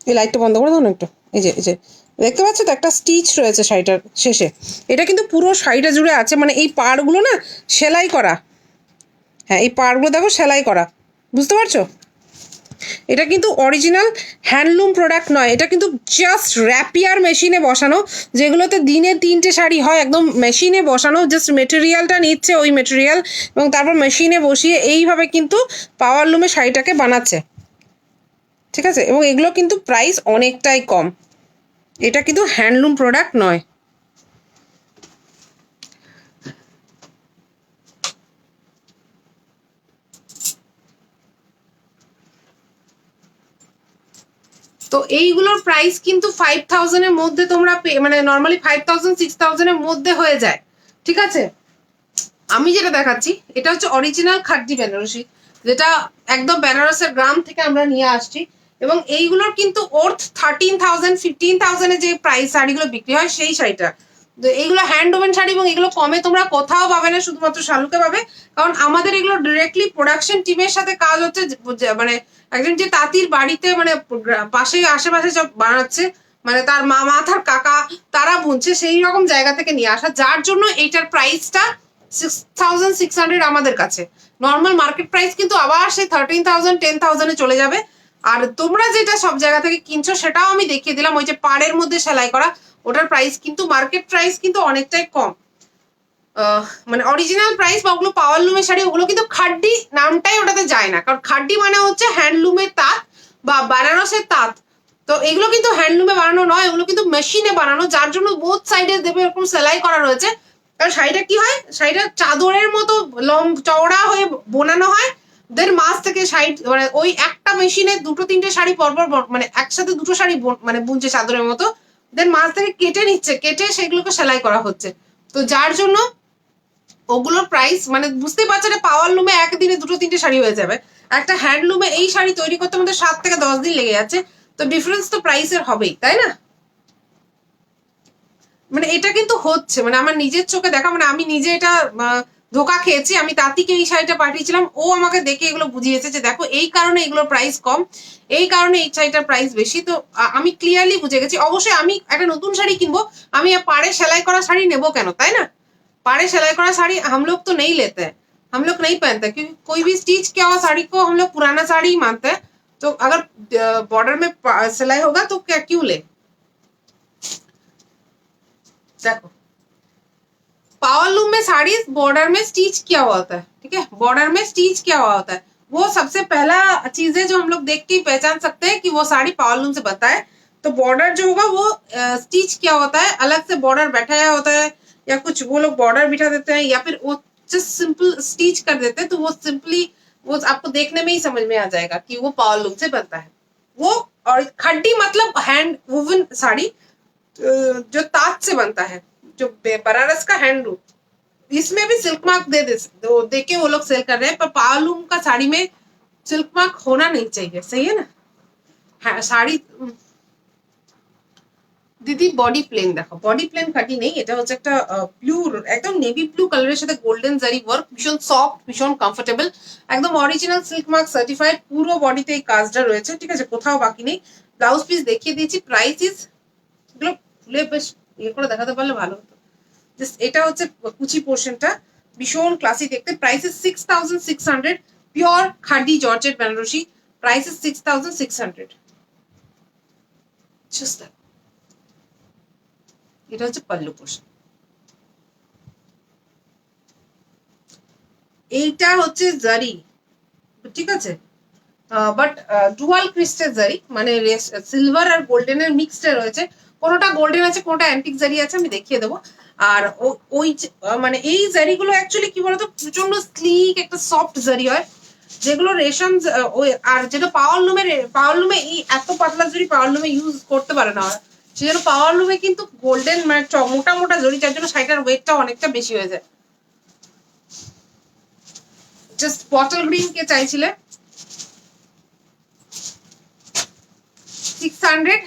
এই লাইটটা বন্ধ করে দাও না একটু। এই যে দেখতে পাচ্ছ তো একটা স্টিচ রয়েছে শাড়িটার শেষে। এটা কিন্তু পুরো শাড়িটা জুড়ে আছে, মানে এই পাড়গুলো না সেলাই করা। হ্যাঁ, এই পাড়গুলো দেখো সেলাই করা, বুঝতে পারছো? এটা কিন্তু অরিজিনাল হ্যান্ডলুম প্রোডাক্ট নয়, এটা কিন্তু জাস্ট র্যাপিয়ার মেশিনে বসানো, যেগুলোতে দিনে 3টে শাড়ি হয়, একদম মেশিনে বসানো। জাস্ট মেটেরিয়ালটা নিচ্ছে ওই মেটেরিয়াল, এবং তারপর মেশিনে বসিয়ে এইভাবে কিন্তু পাওয়ার লুমে শাড়িটাকে বানাচ্ছে, ঠিক আছে? এবং এগুলো কিন্তু প্রাইস অনেকটাই কম, এটা কিন্তু হ্যান্ডলুম প্রোডাক্ট নয়। তো এইগুলোর প্রাইস কিন্তু 5,000 এর মধ্যে তোমরা মানে নর্মালি 5,000 6,000 এর মধ্যে হয়ে যায়, ঠিক আছে? আমি যেটা দেখাচ্ছি এটা হচ্ছে অরিজিনাল খাড্ডি বেনারসি, যেটা একদম বেনারসের গ্রাম থেকে আমরা নিয়ে আসছি। এবং এইগুলোর কিন্তু ওর্থ 13,000 15,000 এ যে প্রাইস শাড়িগুলো বিক্রি হয় সেই শাড়িটা। তো এইগুলো হ্যান্ড ওভেন শাড়ি, এবং এগুলো কমে তোমরা কোথাও পাবে না, শুধুমাত্র শালুকে পাবে। কারণ আমাদের এগুলো ডিরেক্টলি প্রোডাকশন টিমের সাথে কাজ হচ্ছে, মানে একজন যে তাঁতির বাড়িতে মানে পাশে আশেপাশে সব বানাচ্ছে, মানে তার মামা তার কাকা তারা বুনছে, সেই রকম জায়গা থেকে নিয়ে আসা, যার জন্য এইটার প্রাইসটা 6,600 আমাদের কাছে। নর্মাল মার্কেট প্রাইস কিন্তু আবার সেই 13,000 10,000 এ চলে যাবে। আর তোমরা যেটা সব জায়গা থেকে কিনছো সেটাও আমি দেখিয়ে দিলাম, ওই যে পাড়ের মধ্যে সেলাই করা, ওটার প্রাইস কিন্তু মার্কেট প্রাইস কিন্তু অনেকটাই কম। মানে অরিজিনাল প্রাইস বা ওগুলো পাওয়ার লুমের শাড়ি, ওগুলো কিন্তু খাড্ডি নামটাই ওটাতে যায় না, কারণ খাড্ডি মানে হচ্ছে হ্যান্ডলুমের তাঁত বা বেনারসের তাঁত। তো এগুলো কিন্তু হ্যান্ডলুমে বানানো নয়, ওগুলো কিন্তু মেশিনে বানানো, যার জন্য বোথ সাইডে দেবে এরকম সেলাই করা রয়েছে। কারণ শাড়িটা কি হয়, শাড়িটা চাদরের মতো চওড়া হয়ে বোনানো হয়, দেন মাছ থেকে শাড়ি মানে ওই একটা মেশিনে 2-3টে শাড়ি পরপর মানে একসাথে 2টো শাড়ি মানে বুনছে চাদরের মতো, দেন মাছ থেকে কেটে নিচ্ছে, কেটে সেগুলোকে সেলাই করা হচ্ছে। তো যার জন্য ওগুলোর প্রাইস মানে বুঝতেই পারছো না, পাওয়ার লুমে একদিনে 2-3টে শাড়ি হয়ে যাবে, একটা হ্যান্ডলুমে এই শাড়ি তৈরি করতে আমাদের 7 থেকে 10 দিন লেগে যাচ্ছে। তো ডিফারেন্স তো প্রাইসের হবেই, তাই না? মানে এটা কিন্তু হচ্ছে, মানে আমার নিজের চোখে দেখা, মানে আমি নিজে এটা ধোকা খেয়েছি। আমি তাঁতিকে এই শাড়িটা পাঠিয়েছিলাম, ও আমাকে দেখে এগুলো বুঝিয়েছে যে দেখো এই কারণে এগুলোর প্রাইস কম, এই কারণে এই শাড়িটার প্রাইস বেশি। তো আমি ক্লিয়ারলি বুঝে গেছি। অবশ্যই আমি একটা নতুন শাড়ি কিনবো, আমি পাড়ে সেলাই করা শাড়ি নেবো কেন, তাই না? पाड़े सिलाई करा साड़ी हम लोग तो नहीं लेते हैं, हम लोग नहीं पहनते, क्योंकि कोई भी स्टिच किया हुआ साड़ी को हम लोग पुराना साड़ी ही मानते हैं। तो अगर बॉर्डर में सिलाई होगा तो क्या क्यों ले। देखो पावर लूम में साड़ी बॉर्डर में स्टिच किया हुआ होता है, ठीक है, बॉर्डर में स्टिच किया हुआ होता है। वो सबसे पहला चीज है जो हम लोग देख के ही पहचान सकते हैं कि वो साड़ी पावर लूम से बनता है। तो बॉर्डर जो होगा वो स्टिच किया होता है, अलग से बॉर्डर बैठाया होता है, या कुछ वो लोग बॉर्डर बिठा देते हैं, या फिर वो जस्ट सिंपल स्टिच कर देते हैं। तो वो सिंपली वो आपको देखने में ही समझ में आ जाएगा कि वो पावर लूम से बनता है। वो और खड्डी मतलब हैंड वुवन साड़ी जो ताँत से बनता है, जो बनारस का हैंडलूम, इसमें भी सिल्क मार्क दे के वो लोग सेल कर रहे हैं। पर पावर लूम का साड़ी में सिल्क मार्क होना नहीं चाहिए, सही है ना? हाँ, साड़ी দিদি বডি প্লেন দেখো, বডি প্লেন খাটি নেই, এটা হচ্ছে একটা ব্লু, একদম নেভি ব্লু কালারের সাথে গোল্ডেন জারি ওয়ার্ক, ভীষণ সফট, ভীষণ কমফোর্টেবল, একদম অরিজিনাল সিল্ক মার্ক সার্টিফাইড, পুরো বডিতে এই কাজটা রয়েছে, ঠিক আছে, কোথাও বাকি নেই। ব্লাউজ পিস দেখিয়ে দিয়েছি, প্রাইস ইজ, এগুলো খুলে বেশ ইয়ে করে দেখাতে পারলে ভালো হতো। জাস্ট এটা হচ্ছে কুচি পোর্শনটা, ভীষণ ক্লাসি দেখতে। Price is 6600, pure khadi georgette Banarasi, price is 6600। Just এটা হচ্ছে পাল্লু পোর্শন, এইটা হচ্ছে জারি, ঠিক আছে, বাট ডুয়াল ক্রিস্টাল জারি, মানে সিলভার আর গোল্ডেনের মিক্সড রয়েছে, কোনোটা গোল্ডেন আছে কোনোটা অ্যান্টিক জারি আছে, আমি দেখিয়ে দেবো। আর ওই মানে এই জারিগুলো অ্যাকচুয়ালি কি বলতো প্রচন্ড স্লিক একটা সফট জারি হয়, যেগুলো রেশম ওই, আর যেটা পাওয়ার লুমে এই এত পাতলা জরি পাওয়ার লুমে ইউজ করতে পারে না ওরা, সেই জন্য পাওয়ার লুমে কিন্তু গোল্ডেন মানে মোটা মোটা জরি, যার জন্য শাড়িটার ওয়েটটা অনেকটা বেশি হয়ে যায়। জাস্ট বটল গ্রিন কে চাইছিলে, 600।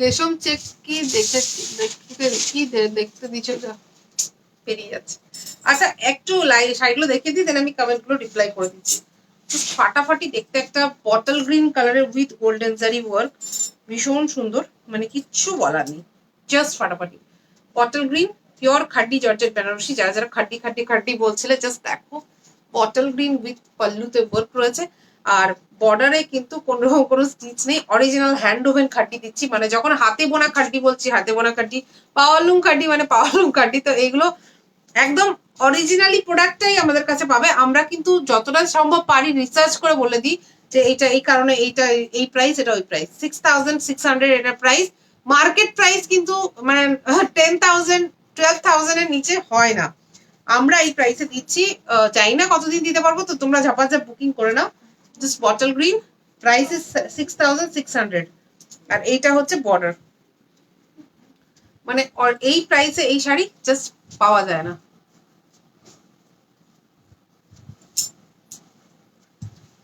রেশম চেক কি দেখতে দিচ্ছ, পেরিয়ে যাচ্ছে। আচ্ছা একটু শাড়িগুলো দেখিয়ে দিই, দেন আমি কমেন্ট গুলো রিপ্লাই করে দিচ্ছি। ফাটাফাটি দেখতে একটা বটল গ্রিন কালারের উইথ গোল্ডেন জারি ওয়ার্ক, ভীষণ সুন্দর, মানে কিচ্ছু বলার নেই, জাস্ট ফাটাফাটি। Bottle green pure খাড্ডি georgette Banarasi, যারা যারা খাড্ডি খাড্ডি খাড্ডি বলছিলে, জাস্ট দেখো বটল গ্রিন উইথ পল্লুতে ওয়ার্ক রয়েছে। আর বর্ডারে কিন্তু কোনো স্টিচ নেই, অরিজিনাল হ্যান্ড ওভেন খাড্ডি দিচ্ছি, মানে যখন হাতে বোনা খাড্ডি বলছি, হাতে বোনা খাড্ডি, পাওয়ারলুম খাড্ডি মানে পাওয়ারলুম খাড্ডি। তো এইগুলো একদম অরিজিনালি প্রোডাক্টটাই আমাদের কাছে পাবে। আমরা কিন্তু যতটা সম্ভব পারি রিসার্চ করে বলে দিই যে এইটা এই কারণে, এইটা এই প্রাইস, এটা ওই প্রাইস। 6600 এটা প্রাইস, মার্কেট প্রাইস কিন্তু মানে 10,000 12,000 এর নিচে হয় না, আমরা এই প্রাইসে দিচ্ছি। জানি না কতদিন দিতে পারবো, তো তোমরা ঝাপাঝাপ বুকিং করে নাও। Just bottle green, price is 6600, আর এইটা হচ্ছে বর্ডার, মানে এই প্রাইসে এই শাড়ি জাস্ট পাওয়া যায় না।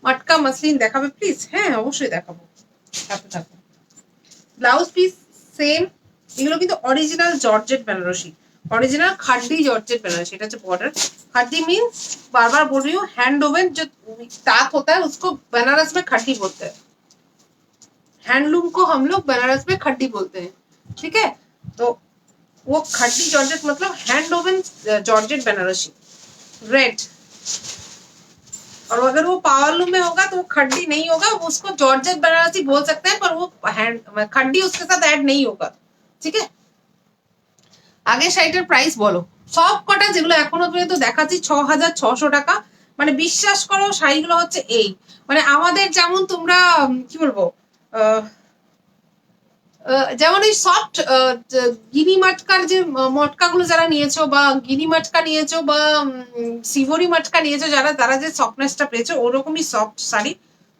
মটকা মসলিন দেখাবে প্লিজ? হ্যাঁ অবশ্যই দেখাবো, সাথে থাকো। ব্লাউজ পিস সেম, এগুলো কিন্তু original georgette Banarasi, original khaddi georgette Banarasi, এটা হচ্ছে बॉर्डर। खड्डी मींस बार बार बोल रही हूँ, हैंड ओवन जो ताक होता है उसको बनारस में खड्डी बोलते हैं, हैंडलूम को हम लोग बनारस में खड्डी बोलते हैं, ठीक है। तो वो खड्डी जॉर्जेट मतलब hand oven georgette Banarasi red, और अगर वो पावरलूम में होगा तो वो खड्डी नहीं होगा, उसको जॉर्जेट बनारसी बोल सकते हैं, पर वो हैंड खड्डी उसके साथ ऐड नहीं होगा, ठीक है। আগে শাড়িটার প্রাইস বলো, সব কটা যেগুলো এখনো পর্যন্ত দেখাচ্ছি 6600 টাকা। মানে বিশ্বাস করো শাড়িগুলো হচ্ছে এই, মানে আমাদের যেমন তোমরা কি বলবো, যেমন এই সফট গিনি মাটকার যে মটকাগুলো যারা নিয়েছো, বা গিনি মাটকা নিয়েছো, বা সিভরি মাটকা নিয়েছো, যারা তারা যে সফটনেসটা পেয়েছো, ওরকমই সফট শাড়ি।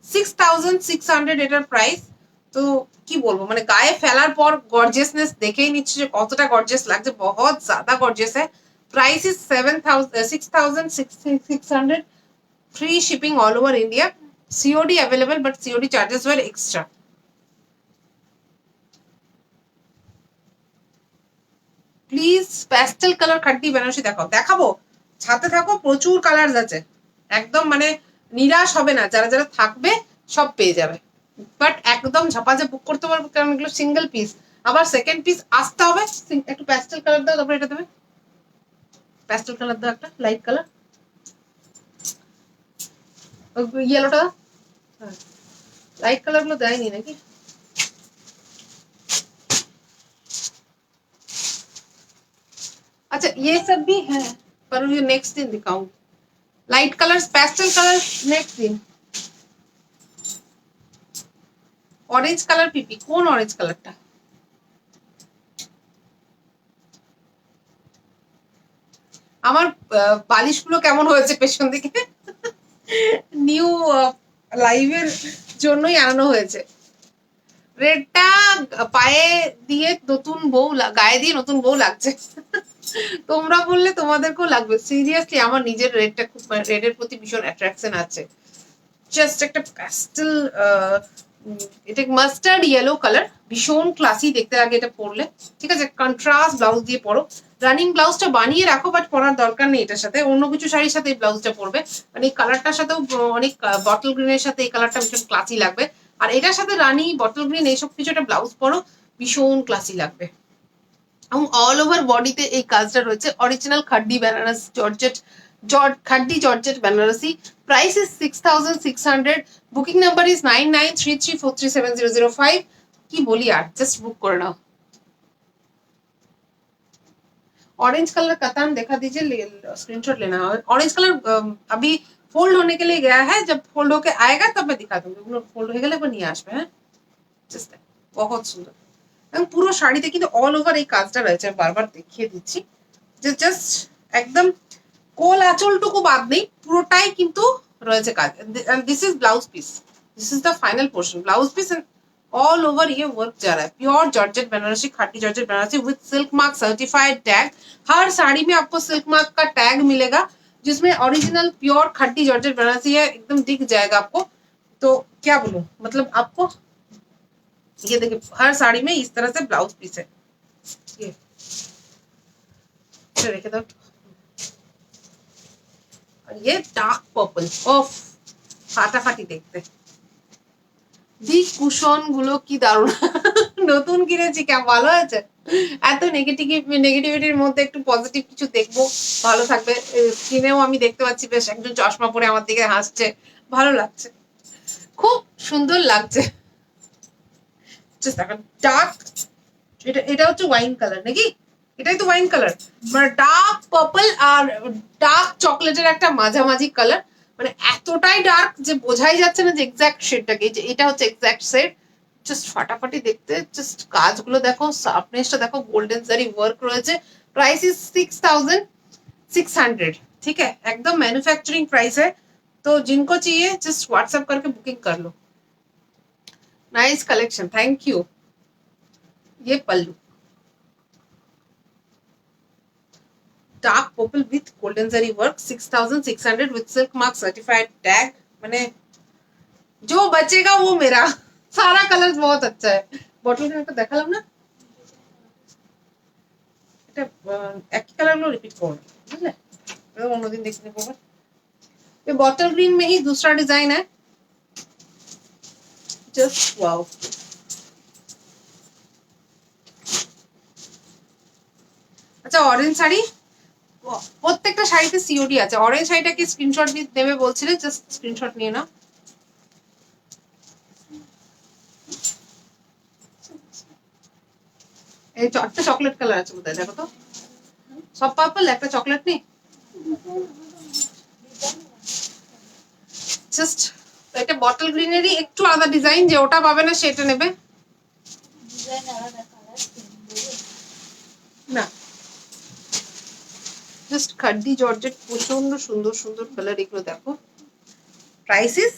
6600 এটার প্রাইস, তো কি বলবো, মানে গায়ে ফেলার পর গর্জিয়াসনেস দেখেই নিচ্ছে যে কতটা গর্জিয়াস লাগছে, বহুত জ্যাদা গর্জিয়াস है। Price is 6,600, free shipping all over India, COD available but COD charges are extra. Please pastel colour khaddi Banarasi দেখাও, দেখাবো, সাথে থাকো, প্রচুর কালার আছে, একদম মানে নিরাশ হবে না, যারা যারা থাকবে সব পেয়ে যাবে, বাট একদম ঝাপাঝে বুক করতে পারবো কারণ এগুলো সিঙ্গেল পিস, আবার সেকেন্ড পিস আসতে হবে। একটু প্যাস্টেল কালার দাও, তারপরে এটা দেবে, প্যাস্টেল কালার দাও, একটা লাইট কালার, ইয়েলোটা, হ্যাঁ লাইট কালার গুলো দেয়নি নাকি, अच्छा ये सब भी है पर ये नेक्स्ट दिन दिखाऊं, light colours pastel colour next दिन। ऑरेंज कलर पीपी, कौन ऑरेंज कलरটা, আমার বালিশগুলো কেমন হয়েছে পেছন দিকে, নিউ লাইভের জন্যই আনানো হয়েছে। রেডটা পায়ে দিয়ে নতুন বউ, গায়ে দিয়ে নতুন বউ লাগছে, তোমরা বললে তোমাদেরকেও লাগবে, সিরিয়াসলি আমার নিজের রেডটা খুব, রেডের প্রতি ভীষণ অ্যাট্রাকশন আছে। জাস্ট একটা প্যাস্টেল, এটা মাস্টার্ড ইয়েলো কালার, ভীষণ ক্লাসি দেখতে লাগে এটা পরলে, ঠিক আছে, কন্ট্রাস্ট ব্লাউজ দিয়ে পরো, রানিং ব্লাউজটা বানিয়ে রাখো বাট পরার দরকার নেই এটার সাথে, অন্য কিছু শাড়ির সাথে এই ব্লাউজটা পরবে, মানে এই কালারটার সাথেও অনেক বটল গ্রিনের সাথে এই কালারটা ভীষণ ক্লাসি লাগবে, আর এটার সাথে রানি বটল গ্রিন এইসব কিছু একটা ব্লাউজ পরো, ভীষণ ক্লাসি লাগবে। এবং অল ওভার বডিতে এই কাজটা রয়েছে, original khaddi Banaras georgette, khaddi georgette Banarasi, price is 6,600, booking number is 9933437005। কি বলি আর, জাস্ট बुक कर नाओ। ऑरेंज कलर कतान दिखा दीजिए, स्क्रीनशॉट लेना। ऑरेंज कलर अभी फोल्ड होने के लिए गया है, जब फोल्ड होके आएगा तब मैं दिखा दूंगी, फोल्ड हो गए নিয়ে আসবে, হ্যাঁ জাস্ট बहुत সুন্দর, এবং পুরো শাড়িতে কিন্তু অল ওভার এই কাজটা রয়েছে, বারবার দেখিয়ে দিচ্ছি যে জাস্ট একদম কোল আঁচলটুকু বাদ নেই, পুরোটাই কিন্তু রয়েছে কাজ। This is blouse piece, this is the final portion, blouse piece and all over ये वर्क जा रहा है, प्योर जॉर्जेट बनारसी, खाटी georgette Banarasi with silk mark certified tag, हर साड़ी में आपको सिल्क मार्क का टैग मिलेगा, जिसमें original pure khaddi georgette Banarasi है, एकदम दिख जाएगा आपको। तो क्या बोलूं, मतलब आपको ये देखिए हर साड़ी में इस तरह से ब्लाउज पीस है, ये रेखे दो, और ये डार्क पर्पल, ओफ ফাটাফাটি দেখতে, দি কুশন গুলো কি দারুণ, নতুন কিনেছি, কেমন ভালো হয়েছে, এত নেগেটিভিটির মধ্যে একটু পজিটিভ কিছু দেখবো, ভালো থাকবে, কিনেও আমি দেখতে পাচ্ছি বেশ একজন চশমা পরে আমার দিকে হাসছে, ভালো লাগছে, খুব সুন্দর লাগছে। ডার্ক, এটা হচ্ছে ওয়াইন কালার নাকি, এটাই তো ওয়াইন কালার, মানে ডার্ক পার্পল আর ডার্ক চকলেটের একটা মাঝামাঝি কালার, মানে এতটাই ডার্ক যে বোঝাই যাচ্ছে না যে এক্স্যাক্ট শেডটাকে, যে এটা হচ্ছে এক্স্যাক্ট শেড, জাস্ট ফাটাফাটি দেখতে, জাস্ট কাজগুলো দেখো, শার্পনেসটা দেখো, গোল্ডেন জারি ওয়ার্ক রয়েছে, प्राइस इज 6,600, ठीक है, एकदम मैन्युफैक्चरिंग प्राइस है, तो जिनको चाहिए जस्ट व्हाट्सएप करके बुकिंग कर लो। Nice collection, thank you. ये pallu dark purple with golden zari work, 6,600 with silk mark certified tag, मैंने जो बचेगा वो मेरा, सारा कलर बहुत अच्छा है। बॉटल ग्रीन तो देखालाम ना, এটা একই কালারগুলো রিপিট করো না, বুঝলে, অন্যদিন দেখে নেবো। ये बॉटल ग्रीन में ही दूसरा डिजाइन है, जस्ट वाओ। আচ্ছা অরেঞ্জ শাড়ি, প্রত্যেকটা শাড়িতে সিওডি আছে, অরেঞ্জ শাড়িটাকে স্ক্রিনশট নেবে বলছিলে, জাস্ট স্ক্রিনশট নিয়ে নাও। এই একটা চকলেট কালার আছে বোধহয়, দেখো তো, সব পার্পল, একটা চকলেট নেই, জাস্ট এটা বটল গ্রিনেরই একটু আলাদা ডিজাইন, যে ওটা পাবে না সেটা নেবে না, জাস্ট খাড্ডি জর্জেট, প্রচন্ড সুন্দর সুন্দর কালার, এগুলো দেখো। Price is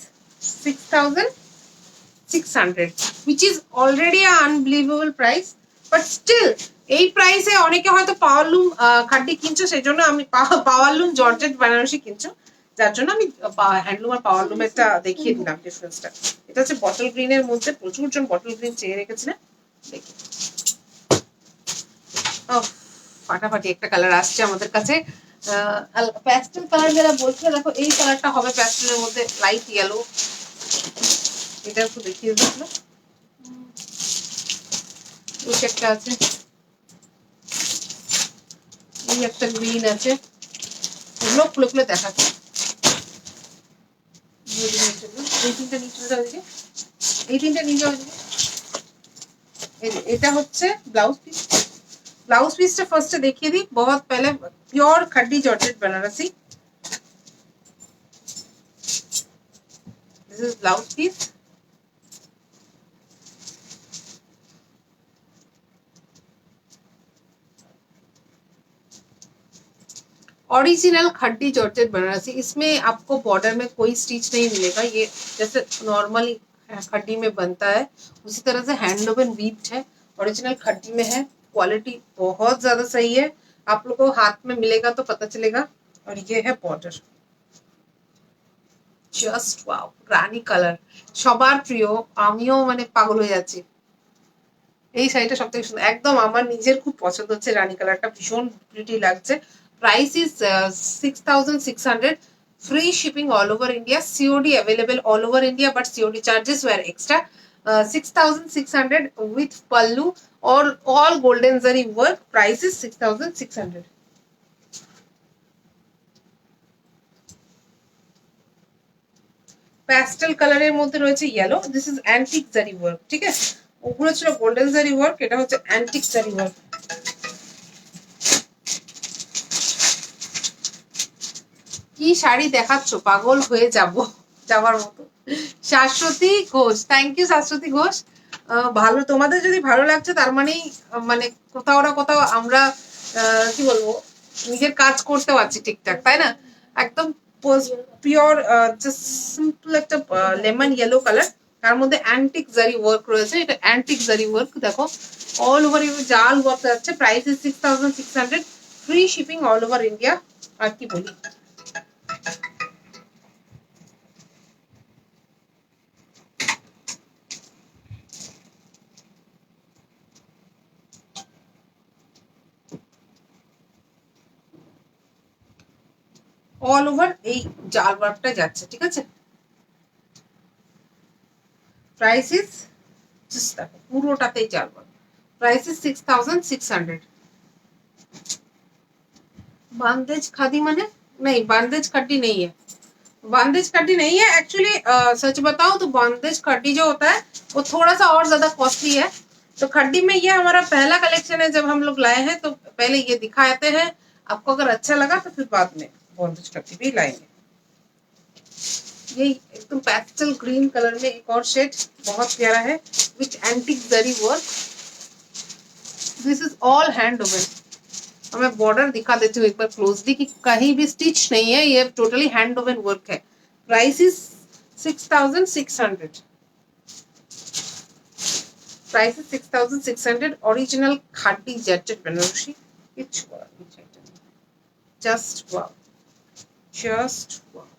6,600। which is already an unbelievable price, but still এই প্রাইসে অনেকে হয়তো পাওয়ারলুম খাড্ডি কিনছো, সেই জন্য আমি পাওয়ারলুম জর্জেট বেনারসি কিনছো, যার জন্য আমি হ্যান্ডলুম আর পাওয়ারলুমেরটা দেখিয়ে দিলাম ডিফারেন্সটা। এটা হচ্ছে বটল গ্রিনের মধ্যে, প্রচুর জন বটল গ্রিন চেয়ে রেখেছিলেন, দেখি ফাটাফাটি একটা কালার আসছে আমাদের কাছে। প্যাস্টেল কালার যারা বলছে, দেখো এই কালারটা হবে প্যাস্টেলের মধ্যে, লাইট ইয়েলো। এটা একটু দেখিয়ে দিচ্ছিল, একটা আছে, এই একটা গ্রিন আছে, এগুলো খুলে খুলে দেখাচ্ছে। এই তিনটা নিচে ওদিকে, এই তিনটা নিচে ওদিকে। এটা হচ্ছে blouse piece. Blouse piece first देखिए दी, बहुत पहले pure khaddi georgette Banarasi. This is blouse piece. Original khaddi georgette Banarasi. इसमें आपको बॉर्डर में कोई स्टिच नहीं मिलेगा, ये जैसे नॉर्मली खड्डी में बनता है उसी तरह से हैंडलूम एंड वीव्ड है, ओरिजिनल खड्डी में है। क्वालिटी बहुत ज्यादा सही है, आप लोग को हाथ में मिलेगा तो पता चलेगा। और ये है बॉर्डर, জাস্ট ওয়াও, রানী কালার, সবার প্রিয়, আমিও মানে পাগল হয়ে যাচ্ছি। এই শাড়িটা সবথেকে সুন্দর, একদম আমার নিজের খুব পছন্দ হচ্ছে, রানী কালারটা ভীষণ প্রিটি লাগছে। Price is 6600, free shipping all over India, COD available all over India, but COD charges were extra. 6600 with pallu or all golden zari work, price is 6600। Pastel কালারের মধ্যে রয়েছে yellow, this is antique zari work, ঠিক আছে, ওগুলো ছিল golden জারি work, এটা হচ্ছে অ্যান্টিক জারি ওয়ার্ক। কি শাড়ি দেখাচ্ছ, পাগল হয়ে যাবার মতো। Shashwati Ghosh, thank you Shashwati Ghosh. ভালো, তোমাদের যদি ভালো লাগছে তার মানেই মানে কোথাও না কোথাও আমরা কি বলবো, নিজের কাজ করতে পারছি ঠিকঠাক, তাই না? একদম পিওর জাস্ট সিম্পল একটা লেমন ইয়েলো কালার, তার মধ্যে অ্যান্টিক জারি ওয়ার্ক রয়েছে, এটা অ্যান্টিক জারি ওয়ার্ক, দেখো অল ওভার জাল ওয়ার্ক যাচ্ছে। Price is 6600, free shipping all over India. আর কি বলি, অল ওভার এই জাল ওয়ার্কটা যাচ্ছে, ঠিক আছে। প্রাইস ইজ জাস্ট দেখো পুরোটাতেই জাল work, price is 6600। Bhandage khadi माने नहीं, बांदेज खड्डी नहीं है, बांदेज खड्डी नहीं है एक्चुअली। सच बताऊं तो बांदेज खड्डी जो होता है वो थोड़ा सा और ज्यादा कॉस्टली है। तो खड्डी में ये हमारा पहला कलेक्शन है, जब हम लोग लाए हैं तो पहले ये दिखाते हैं, आपको अगर अच्छा लगा तो फिर बाद में बांदेज खड्डी भी लाएंगे। ये एकदम पैस्टल ग्रीन कलर में एक और शेड बहुत प्यारा है, which antique zari work. This is all hand woven. मैं बॉर्डर दिखा देती हूँ एक बार क्लोजली कि कहीं भी स्टिच नहीं है, ये टोटली हैंड वुवन वर्क है। Price is 6600, price is 6600। Original खाटी जॉर्जेट बनारसी, किच्छु করার নেই, just wow, just wow.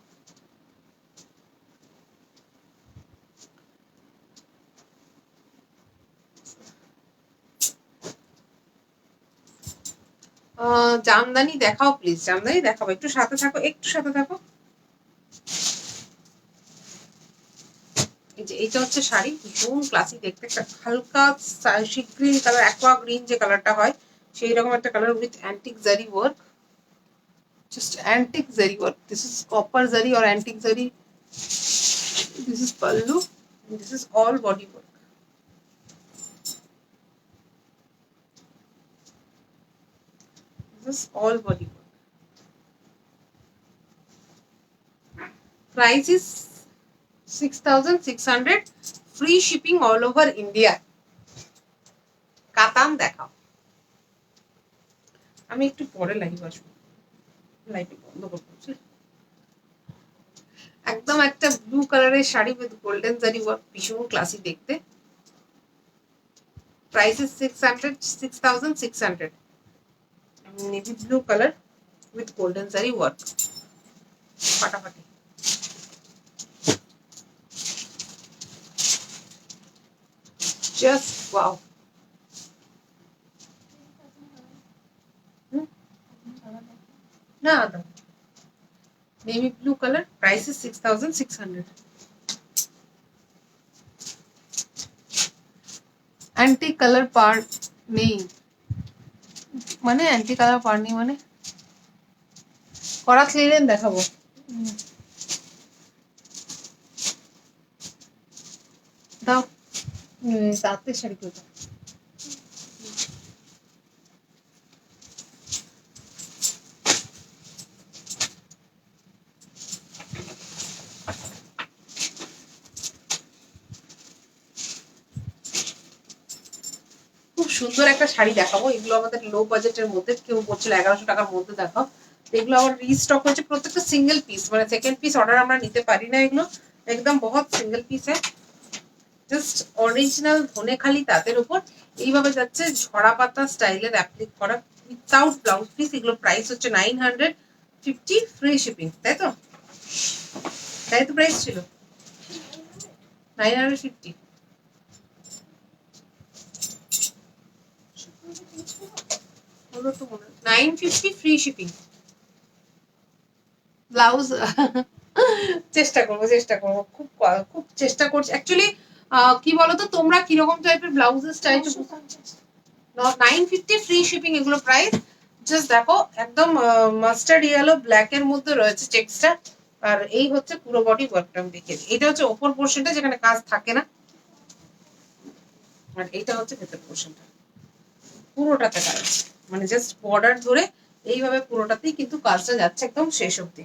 Jamdani দেখাও প্লিজ, জামদানি দেখাবো, একটু সাথে থাকো, একটু সাথে থাকো। এই যে এইটা হচ্ছে শাড়ি, ভীষণ ক্লাসি দেখতে, একটা হালকা sea green colour, aqua green যে কালারটা হয় সেই রকম একটা colour, with antique zari work, just antique zari work. This is copper জারি और অ্যান্টিক জারি। This is pallu, this is all body work. This is all body work. Price is 6600, free shipping all over India। কাতান দেখাও, আমি একটু পরে লাইভ আসবো, live বন্ধ করছি। একদম একটা ব্লু কালারের শাড়ি উইথ গোল্ডেন জারি ওয়ার্ক, ভীষণ ক্লাসি দেখতে। Price is 600, 6,600. Navy blue color with golden zari work. ফাটাফাটি। Just wow. না না, navy blue color, price is 6,600. Antique colour পার নেই মানে, অ্যান্টি কালার পার নেই মানে করা ক্লিয়ারেন্স দেখাবো। দাও তাঁতের শাড়ি করে দাও। খুব সুন্দর একটা শাড়ি দেখাবো, এগুলো আমাদের লো বাজেটের মধ্যে, কেউ বলছিল 1100 টাকার মধ্যে দেখাও, এগুলো আমার রিস্টক হয়েছে, প্রত্যেকটা সিঙ্গেল পিস, মানে সেকেন্ড পিস অর্ডার আমরা নিতে পারি না, এগুলো একদম বহুত সিঙ্গেল পিস है। জাস্ট অরিজিনাল ধনেখালি তাঁতের উপর এইভাবে যাচ্ছে ঝরা পাতা স্টাইলের অ্যাপ্লিক করা উইথাউট ব্লাউজ পিস। এগুলো প্রাইস হচ্ছে 950, ফ্রি শিপিং, তাই তো? তাই তো প্রাইস ছিল 950। 950 ফ্রি শিপিং। ব্লাউজ চেষ্টা করবো খুব খুব চেষ্টা করছি অ্যাকচুয়ালি। কি বলতো তোমরা কিরকম টাইপের ব্লাউজেস চাইছো? 950 ফ্রি শিপিং এগুলো প্রাইস। জাস্ট দেখো একদম মাস্টার্ড ইয়েলো ব্ল্যাক এর মধ্যে রয়েছে চেক্সটা, আর এই হচ্ছে পুরো বডি ওয়ার্কটা আমি দেখে দিই। এটা হচ্ছে ওপর পোর্শনটা যেখানে কাজ থাকে না, আর এটা হচ্ছে ভেতর পোর্শনটা, পুরোটাতে কাজ, মানে জাস্ট বর্ডার ধরে এইভাবে পুরোটাতেই কিন্তু কাজটা যাচ্ছে একদম শেষ অবধি।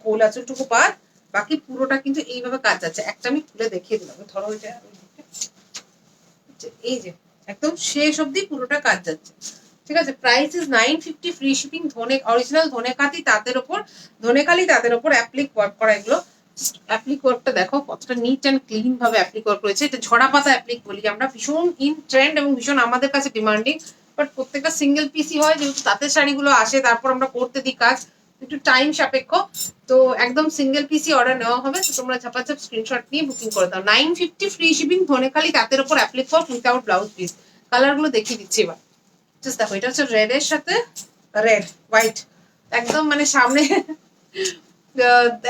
কোল আঁচলটুকু পার, বাকি পুরোটা কিন্তু এইভাবে কাজ যাচ্ছে। একটা আমি খুলে দেখিয়ে দিলাম, ধরো এটা, এই যে একদম শেষ অবধি পুরোটা কাজ যাচ্ছে, ঠিক আছে? Price is 950 free shipping. Original Dhanekhali তাঁতের উপর, ধনেখালি তাঁতের উপর অ্যাপ্লিক ওয়ার্ক করা এগুলো। অ্যাপ্লিক ওয়ার্কটা দেখো কতটা নিট অ্যান্ড ক্লিন ভাবে অ্যাপ্লিক ওয়ার্ক করেছে। এটা ঝরা পাতা অ্যাপ্লিক বলি আমরা, ভীষণ ইন ট্রেন্ড এবং ভীষণ আমাদের কাছে ডিমান্ডিং, বাট প্রত্যেকটা সিঙ্গেল পিসই হয়, যেহেতু তাঁতের শাড়িগুলো আসে তারপর আমরা করতে দিই কাজ, একটু টাইম সাপেক্ষ, তো একদম সিঙ্গেল পিসি অর্ডার নেওয়া হবে। তো তোমরা ঝাপাঝাপ স্ক্রিনশট নিয়ে বুকিং করে দাও। 950 ফ্রি শিপিং, ধনেখালি তাঁতের উপর applique work without blouse piece. Colour গুলো দেখিয়ে দিচ্ছি এবার। জাস্ট দেখো, এটা হচ্ছে রেড এর সাথে রেড হোয়াইট, একদম মানে সামনে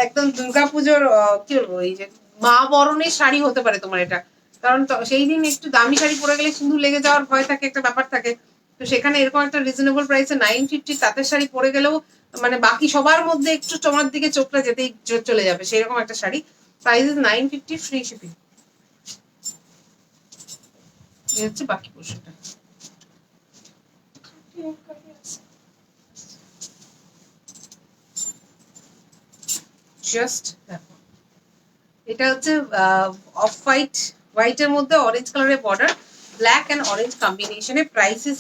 একদম দুর্গাপুজোর কি বলবো, এই যে মা বরণের শাড়ি হতে পারে তোমার এটা, কারণ সেই দিন একটু দামি শাড়ি পরে গেলে সিঁদুর লেগে যাওয়ার ভয় থাকে, একটা ব্যাপার থাকে, তো সেখানে এরকম একটা রিজনেবল প্রাইসে 950 তাঁতের শাড়ি পরে গেলেও মানে বাকি সবার মধ্যে একটু তোমার দিকে চোখটা যেতেই চলে যাবে, সেরকম একটা sari. Price is 950 free shipping. এই হচ্ছে বাকি পোর্শনটা। জাস্ট দেখো, এটা হচ্ছে অফ হোয়াইট, হোয়াইটের মধ্যে অরেঞ্জ কালারের বর্ডার, ব্ল্যাক এন্ড অরেঞ্জ কম্বিনেশনে। প্রাইস ইজ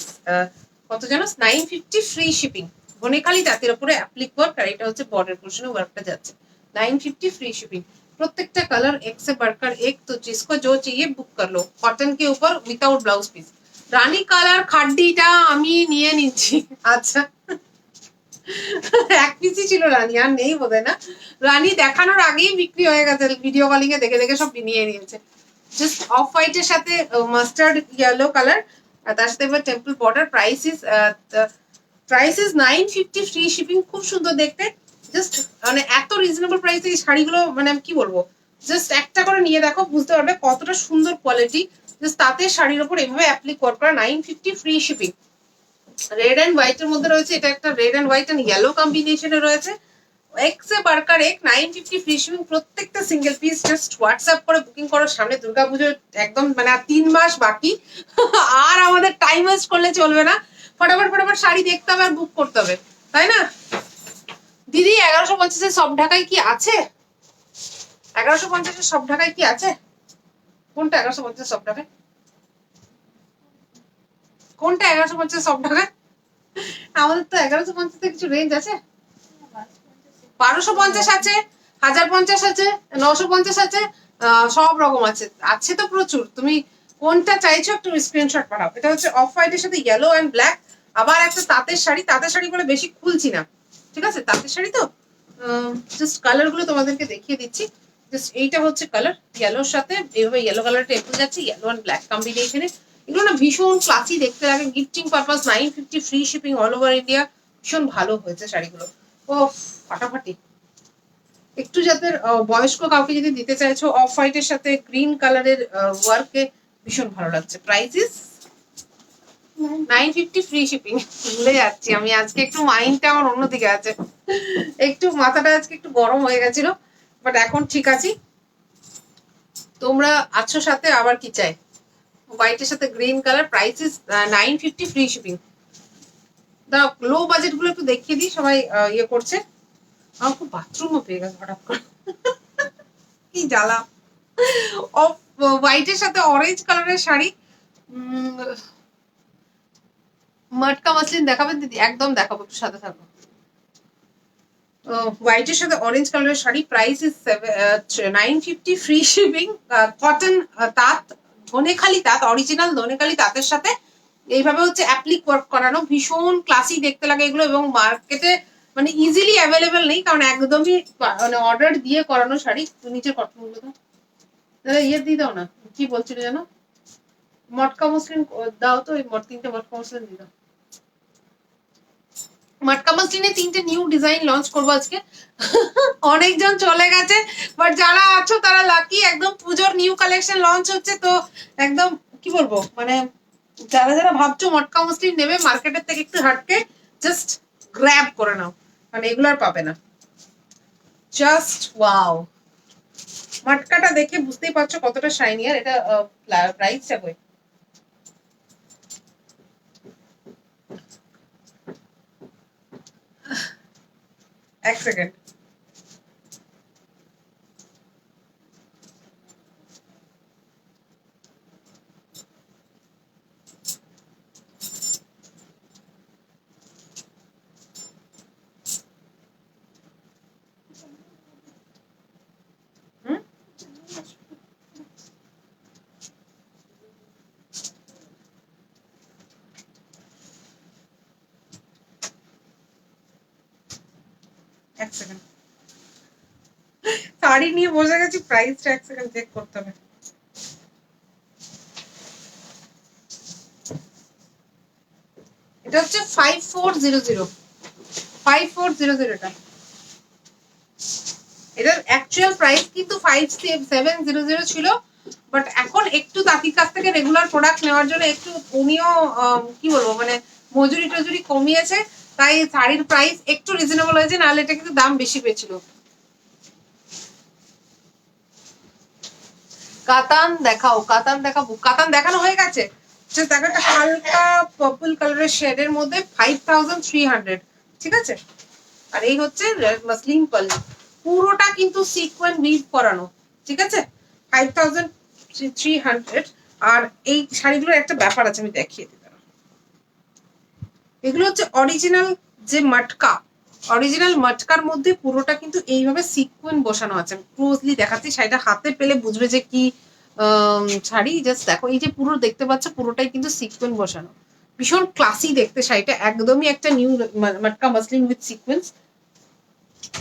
কত জানো? 950 ফ্রি শিপিং। ধনেখালি তাঁতের উপরে অ্যাপ্লিক ওয়ার্ক, আর এটা হচ্ছে বর্ডার পোর্শনে ওয়ার্কটা যাচ্ছে। 950 फ्री शिपिंग। प्रत्येक कलर एक से बढ़कर एक, तो जिसको जो चाहिए बुक कर लो। कॉटन के ऊपर विदाउट ब्लाउज पीस। রানী কালার খাড্ডিটা আমি নিয়ে নিচ্ছি। আচ্ছা, এক পিসই ছিল রানী, আর নেই বোধহয় না। রানী দেখানোর আগেই বিক্রি হয়ে গেছে, ভিডিও কলিং এ দেখে দেখে সব নিয়ে নিয়েছে। জাস্ট অফ হোয়াইট এর সাথে মাস্টার্ড ইয়েলো কালার, আর তার সাথে এবার temple border. Price is 950 free shipping. খুব সুন্দর দেখতে, জাস্ট মানে এত রিজনেবল প্রাইসে এই শাড়িগুলো, মানে আমি কি বলবো, জাস্ট একটা করে নিয়ে দেখো বুঝতে পারবে কতটা সুন্দর কোয়ালিটি। জাস্ট তাঁতের শাড়ির উপর এভাবে অ্যাপ্লিক করা, 950 free shipping. Red and white এর মধ্যে রয়েছে, এটা একটা red and white and yellow কম্বিনেশনে রয়েছে। এক সে বাড়কার এক, 950 ফ্রি শিপিং। প্রত্যেকটা সিঙ্গেল পিস জাস্ট হোয়াটসঅ্যাপ করে বুকিং করো। সামনে দুর্গাপুজো একদম মানে 3 মাস বাকি, আর আমাদের টাইম ওয়েস্ট করলে চলবে না। ফটাফট ফটাফট শাড়ি দেখতে হবে আর বুক করতে হবে, তাই না? দিদি 1150 সব ঢাকায় কি আছে? 1150 সব ঢাকায় কি আছে? কোনটা 1150 সব ঢাকায়? কোনটা 1150 সব ঢাকায়? আমাদের তো 1150 থেকে কিছু রেঞ্জ আছে। 1250 আছে, 1050 আছে, 950 আছে, সব রকম আছে, আছে তো প্রচুর। তুমি কোনটা চাইছো একটু স্ক্রিনশট পাঠাও। এটা হচ্ছে অফ হোয়াইটের সাথে ইয়েলো অ্যান্ড ব্ল্যাক, আবার একটা তাঁতের শাড়ি। তাঁতের শাড়ি বলে বেশি খুলছি না, ঠিক আছে? তাঁতের শাড়ি তো জাস্ট কালার গুলো তোমাদেরকে দেখিয়ে দিচ্ছি। জাস্ট এইটা হচ্ছে কালার, ইয়েলোর সাথে এইভাবে ইয়েলো কালার টেবিল যাচ্ছে, ইয়েলো অ্যান্ড ব্ল্যাক কম্বিনেশনে। এগুলো না ভীষণ ক্লাসি দেখতে লাগে, gifting purpose. 950 free shipping all over India. ভীষণ ভালো হয়েছে শাড়িগুলো, ও ফাটাফাটি। একটু যাদের বয়স্ক কাউকে যদি দিতে চাইছো অফ হোয়াইটের সাথে গ্রিন কালারের ওয়ার্কে, ভীষণ ভালো লাগছে। Price is 950 free shipping. ভুলে যাচ্ছি আমি, আজকে একটু মাইন্ডটা আমার অন্যদিকে আছে, একটু মাথাটা আজকে একটু গরম হয়ে গেছিল, বাট এখন ঠিক আছি। তোমরা আছো সাথে, আবার কি চাই? হোয়াইটের সাথে green colour, price is 950 free shipping. The low budget গুলো একটু দেখিয়ে দিই, সবাই ইয়ে করছে। আমার খুব বাথরুমও পেয়ে গেছে হঠাৎ করে, কি জ্বালা। অফ হোয়াইটের সাথে অরেঞ্জ কালারের শাড়ি, মটকা মাসলিন দেখাবেন দিদি? একদম দেখাবো, একটু সাথে থাকো। হোয়াইটের সাথে অরেঞ্জ কালারের sari, price is 950 free shipping. Cotton তাঁত, ধনেখালি তাঁত, অরিজিনাল ধনেখালি তাঁতের সাথে এইভাবে হচ্ছে অ্যাপ্লিক ওয়ার্ক করানো, ভীষণ ক্লাসি দেখতে লাগে এগুলো। এবং মার্কেটে মানে ইজিলি অ্যাভেলেবেল নেই, কারণ একদমই মানে অর্ডার দিয়ে করানো শাড়ি। নিচের কটনগুলো তো দাদা ইয়ে দিয়ে দাও না, কি বলছিল যেন, মটকা মসলিন দাও তো, ওই তিনটে মটকা মসলিন দিয়ে দাও। মটকা মসলিনে 3টে নিউ ডিজাইন লঞ্চ করবো আজকে। অনেকজন চলে গেছে, বাট যারা আছো তারা লাকি। একদম পুজোর নিউ কালেকশন লঞ্চ হচ্ছে, তো একদম কি বলবো, মানে যারা যারা ভাবছো মটকা মসলিন নেবে মার্কেটের থেকে একটু হাটকে, জাস্ট গ্র্যাব করে নাও, মানে এগুলো আর পাবে না। জাস্ট ওয়াও, মটকাটা দেখে বুঝতেই পারছো কতটা শাইনি। আর এটা প্রাইসটা কই, এক সেকেন্ড। এক সেকেন্ড, শাড়ি নিয়ে বসে গেছি, প্রাইসটা এক সেকেন্ড চেক করতে হবে। এটা হচ্ছে 5400, 5400 এটা। এটার অ্যাকচুয়াল প্রাইস কিন্তু 5700 ছিল, বাট এখন একটু তাঁতির কাছ থেকে রেগুলার প্রোডাক্ট নেওয়ার জন্য একটু উনিও কি বলবো, মানে মজুরি টজুরি কমিয়েছে, তাই শাড়ির প্রাইস একটু রিজনেবল হয়েছে, নাহলে এটা কিন্তু দাম বেশি পেয়েছিল। কাতান দেখাও, কাতান দেখাবো, কাতান দেখানো হয়ে গেছে। দেখো একটা হালকা পার্পল কালারের শেডের মধ্যে 5300, ঠিক আছে? আর এই হচ্ছে মাসলিন পল্লি, পুরোটা কিন্তু সিকোয়েন্স উইভ করানো, ঠিক আছে? 5300। আর এই শাড়িগুলোর একটা ব্যাপার আছে, আমি দেখিয়ে দিই। এগুলো হচ্ছে অরিজিনাল যে মটকা, অরিজিনাল মটকার মধ্যে পুরোটা কিন্তু এইভাবে সিকোয়েন্স বসানো আছে। ক্লোজলি দেখাচ্ছি, শাড়িটা হাতে পেলে বুঝবে যে কি শাড়ি। জাস্ট দেখো, এই যে পুরো দেখতে পাচ্ছ, পুরোটাই কিন্তু সিকোয়েন্স বসানো, ভীষণ ক্লাসি দেখতে শাড়িটা। একদমই একটা new matka muslin with sequence.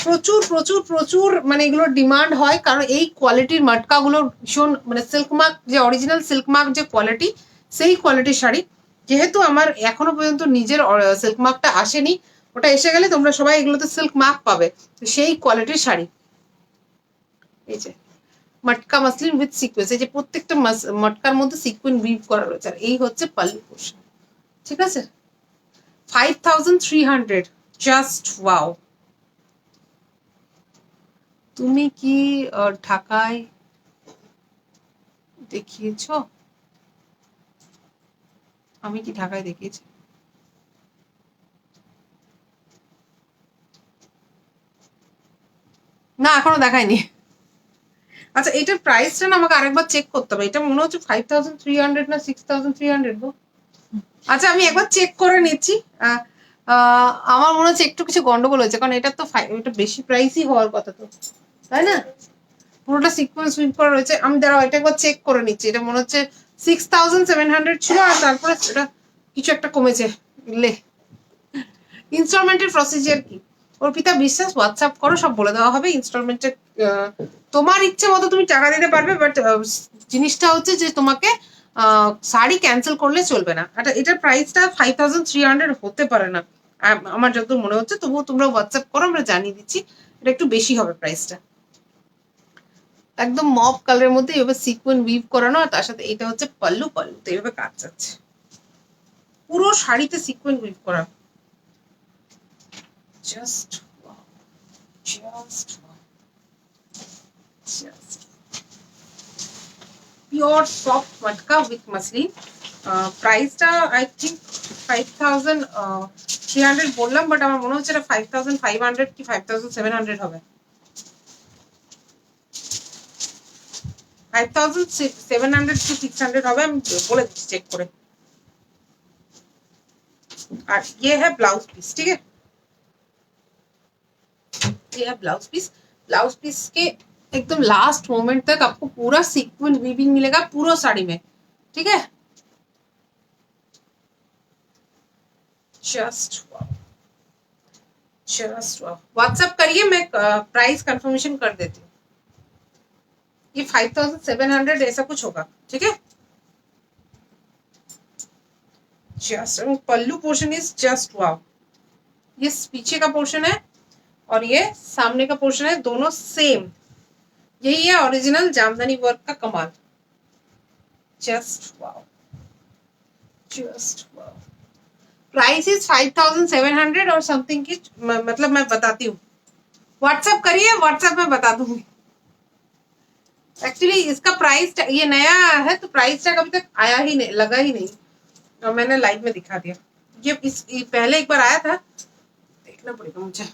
প্রচুর প্রচুর প্রচুর মানে এগুলোর ডিমান্ড হয়, কারণ এই কোয়ালিটির মটকাগুলোর ভীষণ মানে সিল্ক মার্ক, যে অরিজিনাল সিল্ক মার্ক যে কোয়ালিটি, সেই কোয়ালিটির শাড়ি। যেহেতু আমার এখনো পর্যন্ত নিজের সিল্ক মার্কটা আসেনি, ওটা এসে গেলে তোমরা সবাই এগুলোতে সিল্ক মার্ক পাবে, সেই কোয়ালিটির শাড়ি। এই যে মটকা মাসলিন উইথ সিকোয়েন্স, এই যে প্রত্যেকটা মটকার মধ্যে সিকোয়েন্স উইভ করা রয়েছে। আর এই হচ্ছে পাল্লু পোর্শন, ঠিক আছে? 5300, জাস্ট ওয়াও। তুমি কি ঢাকায় দেখিয়েছ? আমি কি ঢাকায় দেখিয়েছি? না, এখনো দেখায়নি। আচ্ছা, এটার প্রাইসটা না আমাকে আরেকবার চেক করতে হবে। এটা মনে হচ্ছে 5300 না 6300 গো। আচ্ছা, আমি একবার চেক করে নিচ্ছি। আমার মনে হচ্ছে একটু কিছু গন্ডগোল হয়েছে, কারণ এটা তো এটা বেশি প্রাইসই হওয়ার কথা তো, তাই না? পুরোটা সিকোয়েন্স উইভ করা রয়েছে। আমি দাঁড়াও এটা একবার চেক করে নিচ্ছি। এটা মনে হচ্ছে 6700 ছিল, আর তারপরে সেটা কিছু একটা কমেছে। লে ইনস্টলমেন্টের প্রসিজার কি? অর্পিতা বিশ্বাস, হোয়াটসঅ্যাপ করো, সব বলে দেওয়া হবে। ইনস্টলমেন্টের তোমার ইচ্ছে মতো তুমি টাকা দিতে পারবে, বাট জিনিসটা হচ্ছে যে তোমাকে শাড়ি ক্যান্সেল করলে চলবে না। এটার প্রাইসটা 5300 হতে পারে না আমার যতদূর মনে হচ্ছে, তবুও তোমরা হোয়াটসঅ্যাপ করো, আমরা জানিয়ে দিচ্ছি। এটা একটু বেশি হবে প্রাইসটা। একদম মপ কালারের মধ্যে এভাবে সিকোয়েন উইভ করানো, আর তার সাথে এটা হচ্ছে পাল্লু। পাল্লুতে এইভাবে কাজ যাচ্ছে, পুরো শাড়িতে সিকোয়েন উইভ করা। Just pure soft matka with muslin. প্রাইসটা আই থিঙ্ক 5300 বললাম, বাট আমার মনে হচ্ছে এটা 5500 কি 5700 হবে। 5700 to 600 হবে, আমি বলে দিচ্ছি চেক করে। और ये है ब्लाउज पीस, ठीक है, ये है ब्लाउज पीस। ब्लाउज पीस के एकदम लास्ट मोमेंट तक आपको पूरा सीक्वेंस वीविंग मिलेगा पूरा साड़ी में, ठीक है। जस्ट व्हाट्सएप करिए, मैं प्राइस कंफर्मेशन कर देती हूँ। ये 5700 ऐसा कुछ होगा, ठीक है। Just pallu portion is just wow. ये पीछे का पोर्शन है और ये सामने का पोर्शन है, दोनों सेम। यही है ओरिजिनल जामदानी वर्क का कमाल। Just wow, just wow. Price is 5700 और समथिंग की, मतलब मैं बताती हूँ। व्हाट्सएप करिए, व्हाट्सएप में बता दूंगी। एक्चुअली इसका प्राइस ये नया है, तो प्राइस टैग अभी तक आया ही नहीं, लगा ही नहीं, और मैंने लाइव में दिखा दिया। ये पहले एक बार आया था, देखना पड़ेगा मुझे।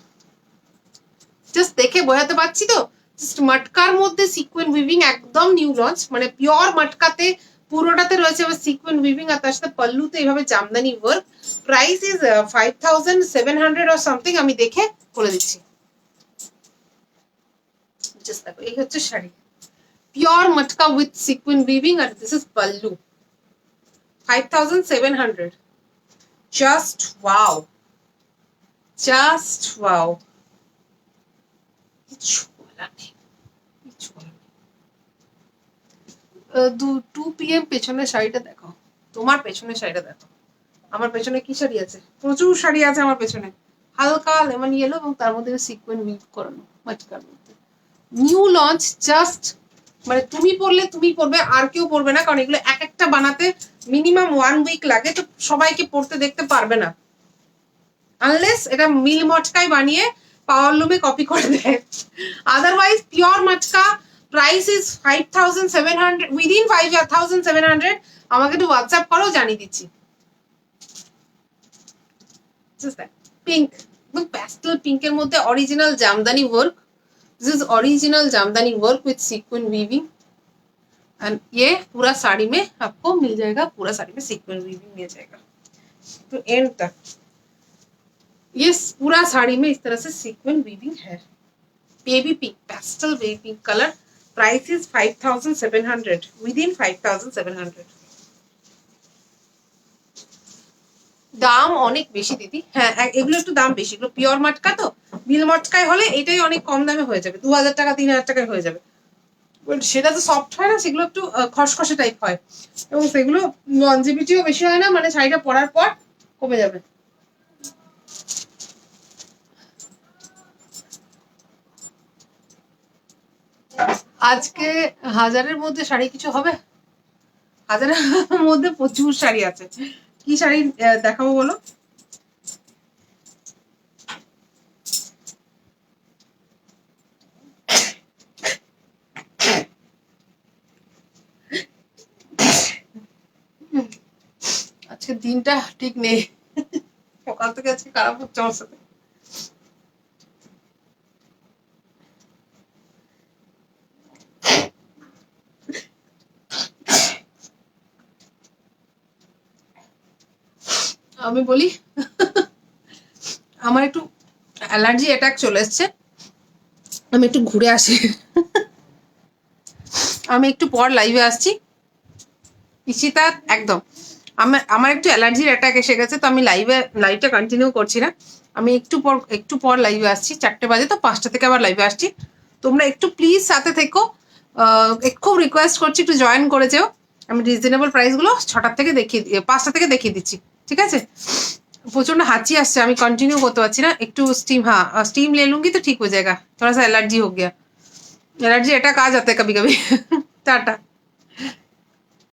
জাস্ট দেখে বোঝাতে পারছি তো, জাস্ট মটকার মধ্যে সিকোয়েন উইভিং একদম নিউ লঞ্চ, মানে পিওর মটকাতে পুরোটাতে রয়েছে সিকোয়েন উইভিং, আর তার সাথে পল্লুতে এইভাবে Jamdani work. Price is 5700 or something, আমি দেখে বলে দিচ্ছি। জাস্ট দেখো, এই হচ্ছে শাড়ি, pure matka with sequin weaving, আর this is pallu. 5700। Just wow, just wow. Two PM পেছনের শাড়িটা দেখো, তোমার পেছনের শাড়িটা দেখো। আমার পেছনে কি শাড়ি আছে? প্রচুর শাড়ি আছে আমার পেছনে, হালকা লেমন ইয়েলো, এবং তার মধ্যে সিকোয়েন উইভ করানো মটকার মধ্যে। নিউ লঞ্চ, জাস্ট মানে তুমি পরলে তুমি পরবে, আর কেউ পরবে না, কারণ এগুলো এক একটা বানাতে মিনিমাম 1 উইক লাগে, তো সবাইকে পরতে দেখতে পারবে না, আনলেস এটা মিল মটকায় বানিয়ে পাওয়ারলুমে কপি করে দেয়। Otherwise pure matka, price is 5700, within 5700। আমাকে একটু হোয়াটসঅ্যাপ করো, জানিয়ে দিচ্ছি। পিঙ্ক, প্যাস্টেল পিঙ্কের মধ্যে original Jamdani work. This is original jamdani work with sequence weaving, and ये पूरा साड़ी में आपको मिल जाएगा, पूरा साड़ी में सीक्वेंस वीविंग मिल जाएगा तो एंड तक। ये पूरा साड़ी में इस तरह से सीक्वेंस वीविंग है। Baby pink, pastel baby pink colour. Price is 5700, within 5700। দাম অনেক বেশি দিদি, হ্যাঁ এগুলো একটু দাম বেশি, এগুলো পিওর মটকা তো। মিল মটকায় হলে এটাই অনেক কম দামে হয়ে যাবে, 2000 টাকা 3000 টাকায় হয়ে যাবে। সেটা তো সফট হয় না, সেগুলো একটু খসখসে টাইপ হয়, এবং সেগুলো লনজিভিটিও বেশি হয় না, মানে শাড়িটা পরার পর কমে যাবে। আজকে 1000-এর মধ্যে শাড়ি কিছু হবে? 1000-এর মধ্যে প্রচুর শাড়ি আছে। কি শাড়ি দেখাবো বলো? আজকে দিনটা ঠিক নেই, সকাল থেকে আজকে খারাপ হচ্ছে আমার সাথে। আমি বলি আমার একটু অ্যালার্জি অ্যাটাক চলে এসছে, আমি একটু ঘুরে আসি। আমি একটু পর লাইভে আসছি। ঈশিতা একদম, আমার একটু অ্যালার্জির অ্যাটাক এসে গেছে, তো আমি লাইভটা কন্টিনিউ করছি না। আমি একটু পর লাইভে আসছি, 4টে বাজে, তো 5টা থেকে আবার লাইভে আসছি। তোমরা একটু প্লিজ সাথে থেকো, খুব রিকোয়েস্ট করছি একটু জয়েন করে যেও। আমি রিজনেবল প্রাইসগুলো 5টা থেকে দেখিয়ে দিচ্ছি, ঠিক আছে? প্রচন্ড হাঁচি আসছে, আমি कंटिन्यू করতে পারছি না। একটু स्टीम ले लूंगी तो ठीक हो जाएगा, थोड़ा सा एलर्जी हो गया, एलर्जी अटैक आ जाता है कभी कभी। टाटा।